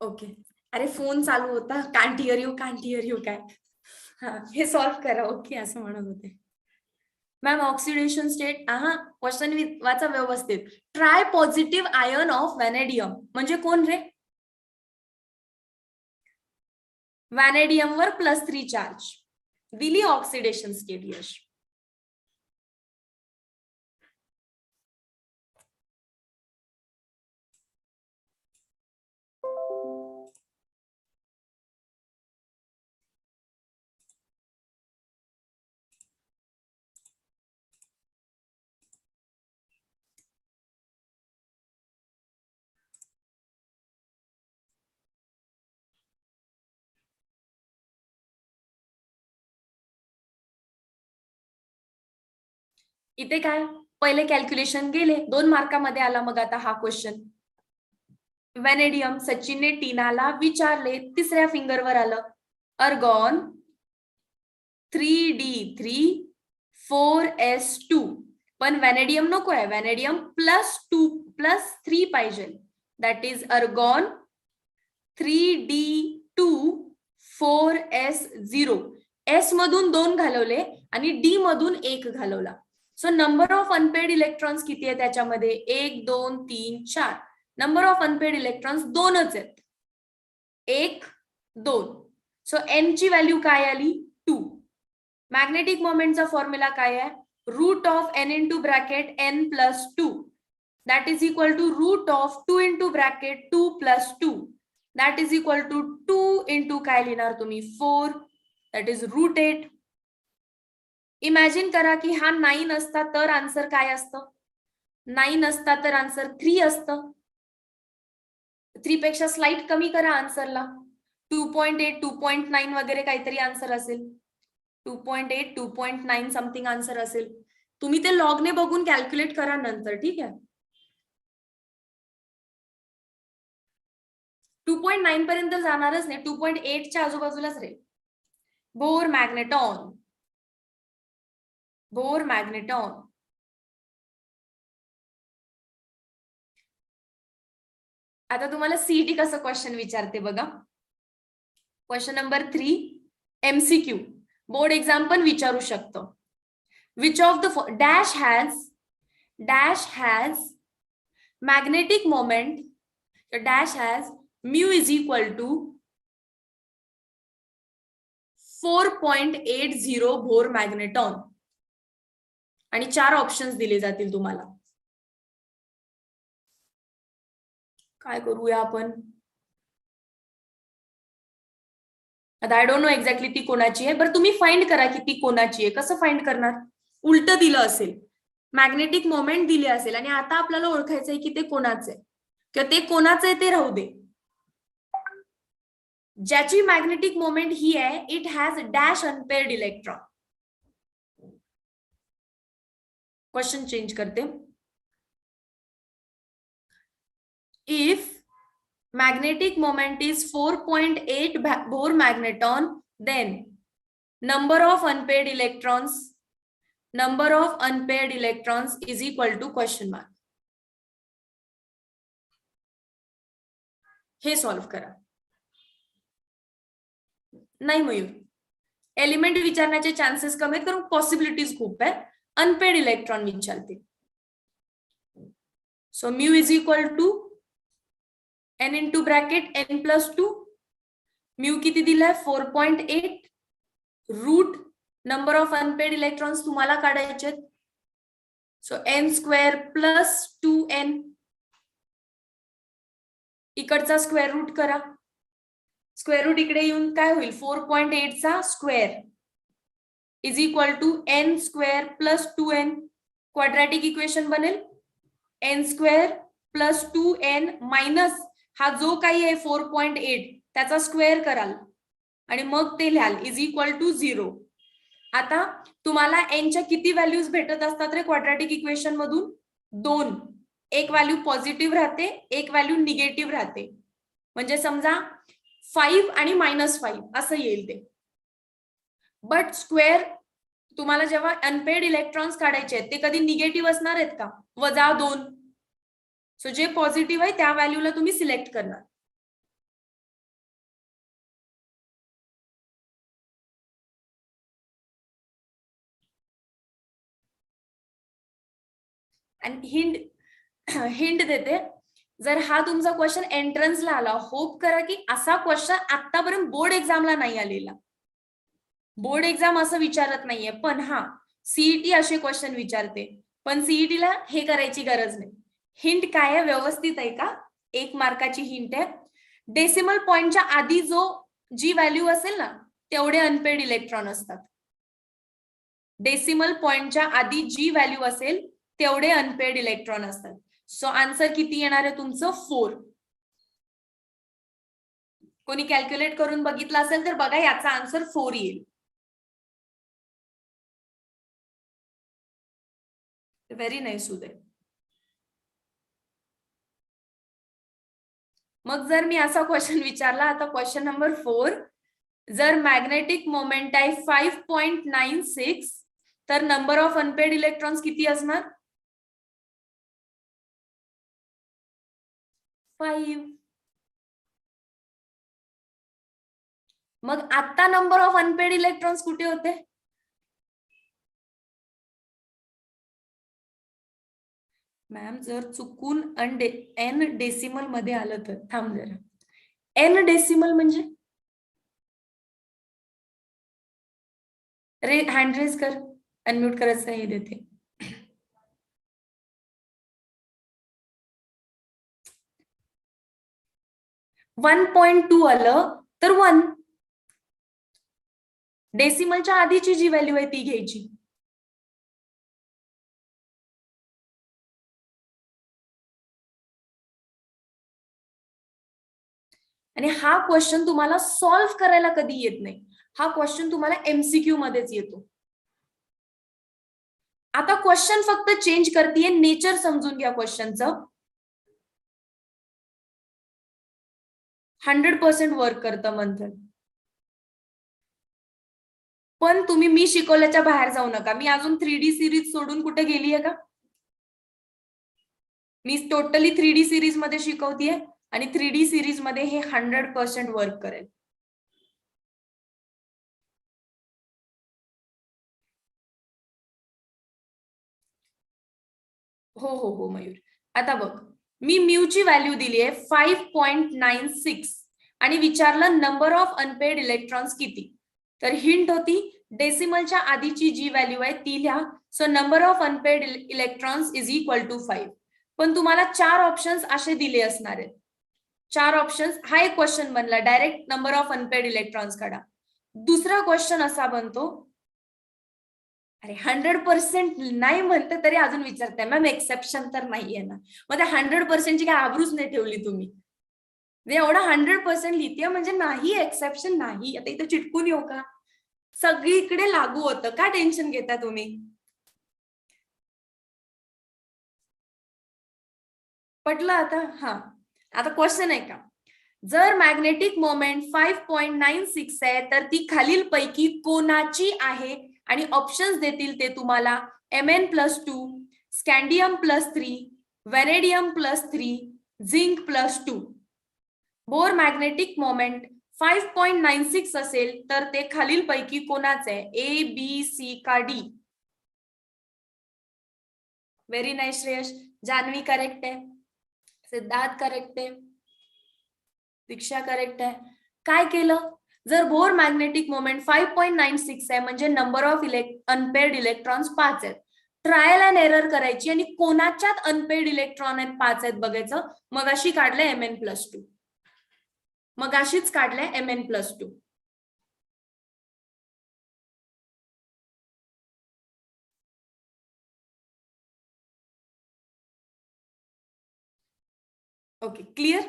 ओके. अरे फोन चालू होता, कांट हिअर यू काय. हा, हे सॉल्व्ह करा. ओके असं म्हणत होते मॅम. ऑक्सिडेशन स्टेट, हा क्वेश्चन वाचा व्यवस्थित. Try positive ion of vanadium म्हणजे कोण रे? व्हॅनेडियम वर +3 चार्ज दिली ऑक्सिडेशन स्टेट. यश, इथे काय पहिले कॅल्क्युलेशन गेले, 2 मार्कामध्ये आला. मग आता हा क्वेश्चन व्हॅनेडियम, सचिनने टीनाला विचारले, तिसऱ्या फिंगरवर आलं. अर्गॉन 3d3 4s2, पण व्हॅनेडियम नको आहे, व्हॅनेडियम +2+3 पाहिजे. That is अर्गॉन 3d2 4s0. S मधून 2 घालवले आणि डी मधून 1 घालवला. So number of unpaired electrons किती आहे त्याच्यामध्ये? 1 2 3 4. नंबर ऑफ अनपेड इलेक्ट्रॉन्स 2च आहेत, 1 2. सो एन ची व्हॅल्यू काय आली? 2. मॅग्नेटिक मोमेंटचा फॉर्म्युला काय आहे? Root of N into bracket n +2 that is equal to root of 2 into bracket 2 +2 that is equal to 2 into काय लिहिणार तुम्ही? 4 दॅट इज √8. इमॅजिन करा की हा 9 असता तर आन्सर काय असतं? 9 असता तर आन्सर 3 असतं. 3 पेक्षा स्लाइट कमी करा आन्सरला. 2.8 2.9 वगैरे काहीतरी आन्सर असेल. 2.8 2.9 समथिंग आन्सर असेल. तुम्ही ते लॉगने बघून कॅल्क्युलेट करा नंतर, ठीक आहे. 2.9 पर्यंत जाणारच नाही, 2.8 च्या आजूबाजूलाच रे. Bore magneton, Bohr मॅग्नेटॉन. आता तुम्हाला सीईटी कसं क्वेश्चन विचारते बघा. Question number 3 MCQ, board exam पण विचारू शकतो. Which of the dash has magnetic moment, dash has mu is equal to 4.80 Bohr magneton. आणि 4 ऑप्शन्स दिले जातील तुम्हाला. काय करूया आपण आता? आय डोंट नो एक्झॅक्टली ती कोणाची आहे. बरं तुम्ही फाइंड करा की ती कोणाची आहे. कसं फाइंड करणार? उलट दिलं असेल, मॅग्नेटिक मोमेंट दिले असेल आणि आता आपल्याला ओळखायचं आहे की ते कोणाचं आहे किंवा ते कोणाचं आहे ते राहू दे. ज्याची मॅग्नेटिक मोमेंट ही आहे, it has dash unpaired electron. Question change करते. If magnetic moment is 4.8 Bohr magneton, then number of unpaired electrons is equal to question mark. हे सॉल्व करा. नाही मयूर, एलिमेंट विचारण्याचे चान्सेस कमी आहेत कारण पॉसिबिलिटीज खूप आहेत. अनपेड इलेक्ट्रॉन विचारते. So mu is equal to n into bracket n +2. Mu किती दिलाय? 4.8. Root number of unpaired electrons तुम्हाला काढायचे. So n² + 2n. इकडचा स्क्वेअर रूट करा. स्क्वेअर रूट इकडे येऊन काय होईल? 4.8 चा square is equal to n² + 2n. Quadratic equation बनेल. n² + 2n मायनस हा जो काही आहे 4.8 त्याचा स्क्वेअर कराल आणि मग ते लिहाल इज इक्वल टू 0. आता तुम्हाला एनच्या किती व्हॅल्यूज भेटत असतात रे क्वाड्रॅटिक इक्वेशन मधून? 2. एक व्हॅल्यू पॉझिटिव्ह राहते, एक व्हॅल्यू निगेटिव्ह राहते. म्हणजे समजा 5 आणि -5 असं येईल ते. बट स्क्वेअर तुम्हाला जेव्हा अनपेड इलेक्ट्रॉन्स काढायचे आहेत ते कधी निगेटिव्ह असणार आहेत का? -2. सो जे पॉझिटिव्ह आहे त्या व्हॅल्यूला तुम्ही सिलेक्ट करणार. आणि हिंट देते, जर हा तुमचा क्वेश्चन एंट्रन्सला आला, होप करा की असा क्वेश्चन आतापर्यंत बोर्ड एक्झामला नाही आलेला. बोर्ड एक्झाम असं विचारत नाहीये, पण हा सीईटी असे क्वेश्चन विचारते, पण सीईटीला हे करायची गरज नाही. हिंट काय आहे व्यवस्थित आहे का? 1 मार्काची हिंट आहे. डेसिमल पॉइंटच्या आधी जी व्हॅल्यू असेल ना, तेवढे अनपेड इलेक्ट्रॉन असतात. डेसिमल पॉइंटच्या आधी जी व्हॅल्यू असेल तेवढे अनपेड इलेक्ट्रॉन असतात. सो आन्सर किती येणार आहे तुमचं? 4. कोणी कॅल्क्युलेट करून बघितलं असेल तर बघा, याचा आन्सर 4 येईल. व्हेरी नाईस उदय. मग जर मी असा क्वेश्चन विचारला, आता क्वेश्चन नंबर 4, जर मॅग्नेटिक मोमेंट आहे 5.96 तर नंबर ऑफ अनपेड इलेक्ट्रॉन्स किती असणार? 5. मग आता नंबर ऑफ अनपेड इलेक्ट्रॉन्स कुठे होते? मॅम जर चुकून एन डेसिमल मध्ये आलं तर, थांब जरा, एन डेसिमल म्हणजे हँड रेज कर, अनम्यूट करायचं हे देते. वन 1.2 आलं तर 1. डेसिमलच्या आधीची जी व्हॅल्यू आहे ती घ्यायची. आणि हा क्वेश्चन तुम्हाला सॉल्व्ह करायला कधी येत नाही, हा क्वेश्चन तुम्हाला एमसीक्यू मध्येच येतो. आता क्वेश्चन फक्त चेंज करतीये, नेचर समजून घ्या क्वेश्चनचं. 100% वर्क करतं मंथन. पण तुम्ही मी शिकवल्याच्या बाहेर जाऊ नका. मी अजून 3D सिरीज सोडून कुठे गेलीये का? मी टोटली 3D सिरीज मध्ये शिकवतीये आणि 3D सिरीज मध्ये हे 100% वर्क करेल. हो हो हो मयूर. आता बघ, मी म्यूची व्हॅल्यू दिली आहे 5.96 आणि विचारलं नंबर ऑफ अनपेड इलेक्ट्रॉन्स किती. तर हिंट होती डेसिमलच्या आधीची जी व्हॅल्यू आहे ती लिहा. So number of unpaired electrons is equal to 5. पण तुम्हाला 4 ऑप्शन्स असे दिले असणार आहेत. 4 ऑप्शन्स. हा एक क्वेश्चन बनला, direct number of unpaired electrons काढा. दुसरा क्वेश्चन असा बनतो, अरे 100% नाही म्हणते तरी अजून विचारताय मॅम, एक्सेप्शन तर नाहीये ना. मग त्या 100% ची काय आबरूच नाही ठेवली तुम्ही. एवढा 100% लिहिते म्हणजे नाही, एक्सेप्शन नाही. आता इथं चिटकून येऊ का? सगळीकडे लागू होतं, का टेन्शन घेता तुम्ही? पटलं आता? हा, आता क्वेश्चन आहे का, जर मॅग्नेटिक मोमेंट 5.96 आहे तर ती खालील पैकी कोणाची आहे? आणि ऑप्शन्स देतील ते तुम्हाला Mn+2, scandium, vanadium +3, zinc +2. Bohr magnetic moment 5.96 असेल तर ते खालील पैकी कोणाचे आहे? ए, बी, सी का D? Very nice Shreyash. Janhavi correct आहे, सिद्धार्थ करेक्ट आहे, दीक्षा करेक्ट आहे. काय केलं? जर बोर मॅग्नेटिक मोमेंट 5.96 आहे म्हणजे नंबर ऑफ अनपेड इलेक्ट्रॉन्स 5 आहेत. ट्रायल अँड एरर करायची आणि कोणाच्यात अनपेड इलेक्ट्रॉन आहेत 5 आहेत बघायचं. मग अशी काढलंय Mn+2, मग अशीच काढलंय Mn+2. Okay, clear?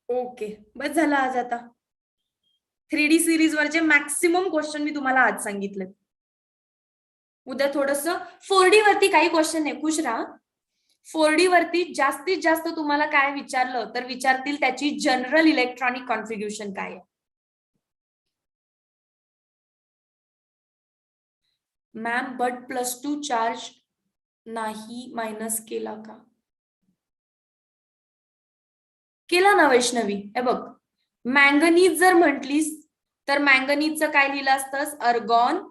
ओके, बस झालं आज. आता 3D सिरीज वरचे मॅक्सिमम क्वेश्चन मी तुम्हाला आज सांगितले. उद्या थोडस 4D वरती काही क्वेश्चन आहे, खुश राहा. 4D वरती जास्तीत जास्त तुम्हाला काय विचारलं तर विचारतील त्याची जनरल इलेक्ट्रॉनिक कॉन्फिग्युरेशन काय आहे. मॅम बट +2 चार्ज नाही मायनस केला का? केला ना वैष्णवी. हे बघ, मँगनीज जर म्हटलीस तर मँगनीजचं काय लिहिलं असतंस, अर्गॉन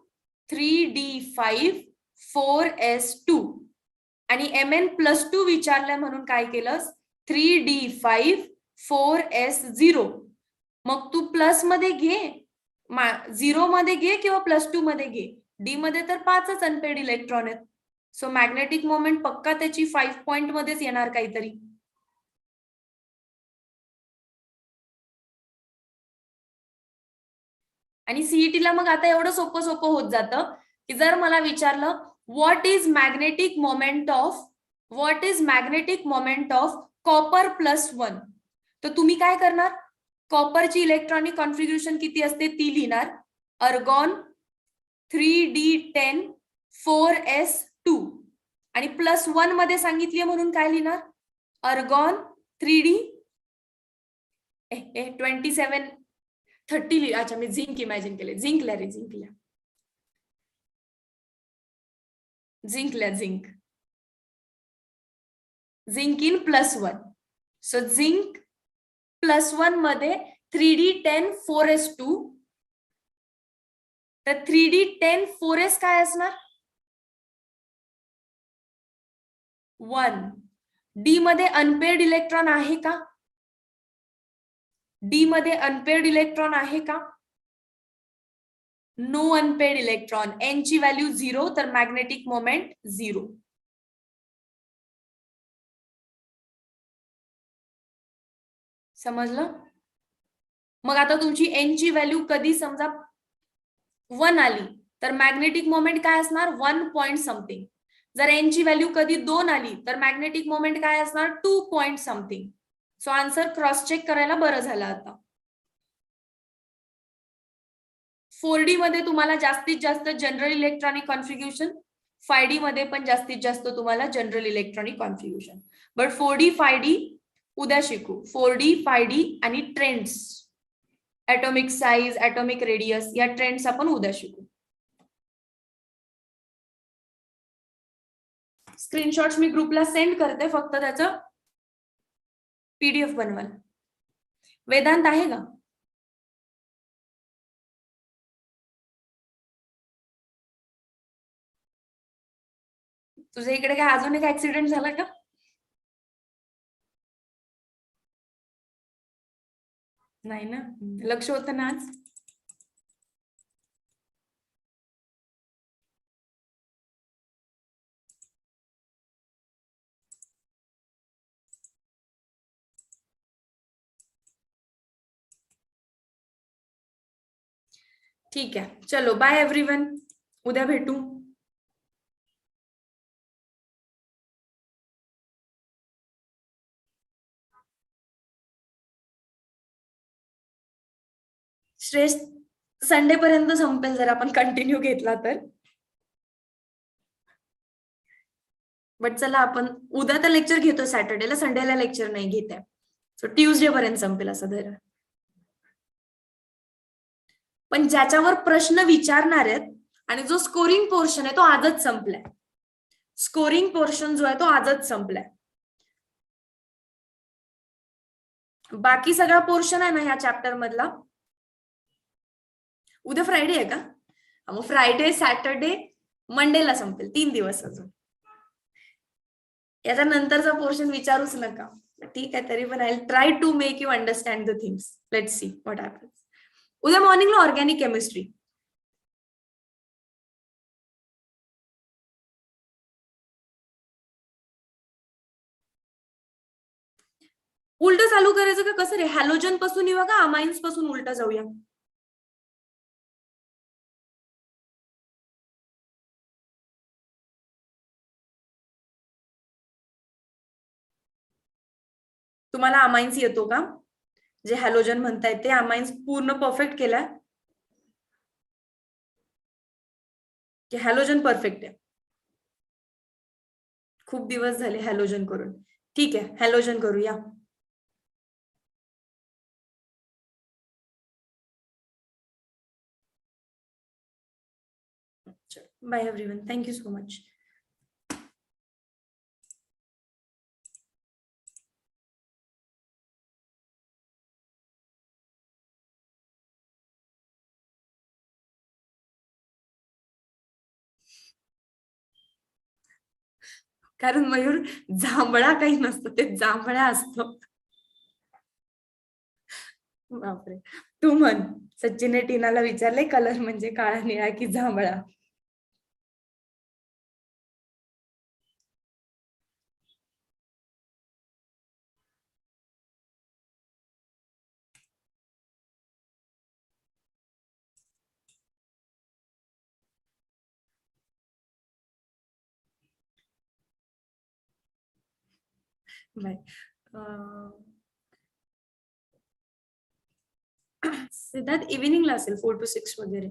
3d5 4s2 आणि Mn+2 विचारलंय म्हणून काय केलंस, 3d5 4s0. मग तू प्लस मध्ये घे, 0 मध्ये घे किंवा +2 मध्ये घे. डी मध्ये तर 5च अनपेड इलेक्ट्रॉन आहेत. सो मॅग्नेटिक मोमेंट पक्का त्याची 5 पॉइंट मध्येच येणार काहीतरी. आणि सीईटीला मग आता एवढं सोपं सोपं होत जातं की जर मला विचारलं what is magnetic moment of copper +1, तर तुम्ही काय करणार, कॉपरची इलेक्ट्रॉनिक कॉन्फिग्युरेशन किती असते ती लिहिणार, अर्गॉन 3d10 4s2 आणि +1 मध्ये सांगितली म्हणून काय लिहिणार, अर्गॉन 27 30. अच्छा मी झिंक इमॅजिन केले, झिंकल्या झिंक इन +1. सो झिंक +1 मध्ये 3d10 4s2, तर 3d10 4s काय असणार, 1. डी मध्ये अनपेड इलेक्ट्रॉन आहे का, डी मध्ये अनपेड इलेक्ट्रॉन आहे का, नो अनपेड इलेक्ट्रॉन. एन ची व्हॅल्यू 0 तर मॅग्नेटिक मोमेंट 0. समजलं. मग आता तुमची एन ची व्हॅल्यू कधी समजा 1 आली तर मॅग्नेटिक मोमेंट काय असणार, 1 पॉइंट समथिंग. जर एन ची व्हॅल्यू कधी 2 आली तर मॅग्नेटिक मोमेंट काय असणार, 2 point something. So answer cross check करायला बरं झालं. आता 4D मध्ये तुम्हाला जास्तीत जास्त जनरल इलेक्ट्रॉनिक कॉन्फिग्युरेशन, 5D मध्ये पण जास्तीत जास्त तुम्हाला general electronic कॉन्फिग्युरेशन. But 4D 5D उद्या शिकू. 4D 5D आणि trends, atomic size, atomic radius या ट्रेंड्स आपण उद्या शिकू. स्क्रीनशॉट्स मी ग्रुपला सेंड करते, फक्त त्याचं PDF बनवाल. वेदांत आहे का? तुझ्या इकडे काय अजून एक ऍक्सिडेंट झाला का? नाही ना, लक्ष होतं ना आज. ठीक आहे, चलो बाय एव्हरीवन, उद्या भेटू. स्ट्रेस संडे पर्यंत संपेल जर आपण कंटिन्यू घेतला तर. बट चला आपण उद्या तर लेक्चर घेतो सॅटर्डेला, संडेला लेक्चर नाही घेत आहे. सो ट्यूजडे पर्यंत संपेल असं धरा. पण ज्याच्यावर प्रश्न विचारणार आहेत आणि जो स्कोरिंग पोर्शन आहे तो आजच संपलाय. स्कोरिंग पोर्शन जो आहे तो आजच संपलाय. बाकी सगळा पोर्शन आहे ना ह्या चॅप्टर मधला, उद्या फ्रायडे आहे का, मग फ्रायडे सॅटरडे मंडेला संपेल, 3 दिवस अजून. याच्या नंतरचा पोर्शन विचारूच नका. ठीक आहे, तरी पण I try to make you understand the things. Let's see what happens. उद्या मॉर्निंगला ऑर्गॅनिक केमिस्ट्री. उलट चालू करायचं का कसं रे, हॅलोजन पासून येऊ का अमाइन्स पासून उलट जाऊया. तुम्हाला अमाइन्स येतो का, जे हॅलोजन म्हणताय ते अमाइन्स पूर्ण परफेक्ट केलाय. की हॅलोजन परफेक्ट आहे. खूप दिवस झाले हॅलोजन करून. ठीक आहे, हॅलोजन करूया. Bye everyone, thank you so much. कारण मयूर, जांभळा काही नसतं, ते जांभळा असतो. बापरे. तू म्हण, सचिनने टीनाला विचारले कलर म्हणजे काळा निळा की जांभळा. बाय. सिद्धार्थ इव्हिनिंगला असेल 4 to 6 वगैरे.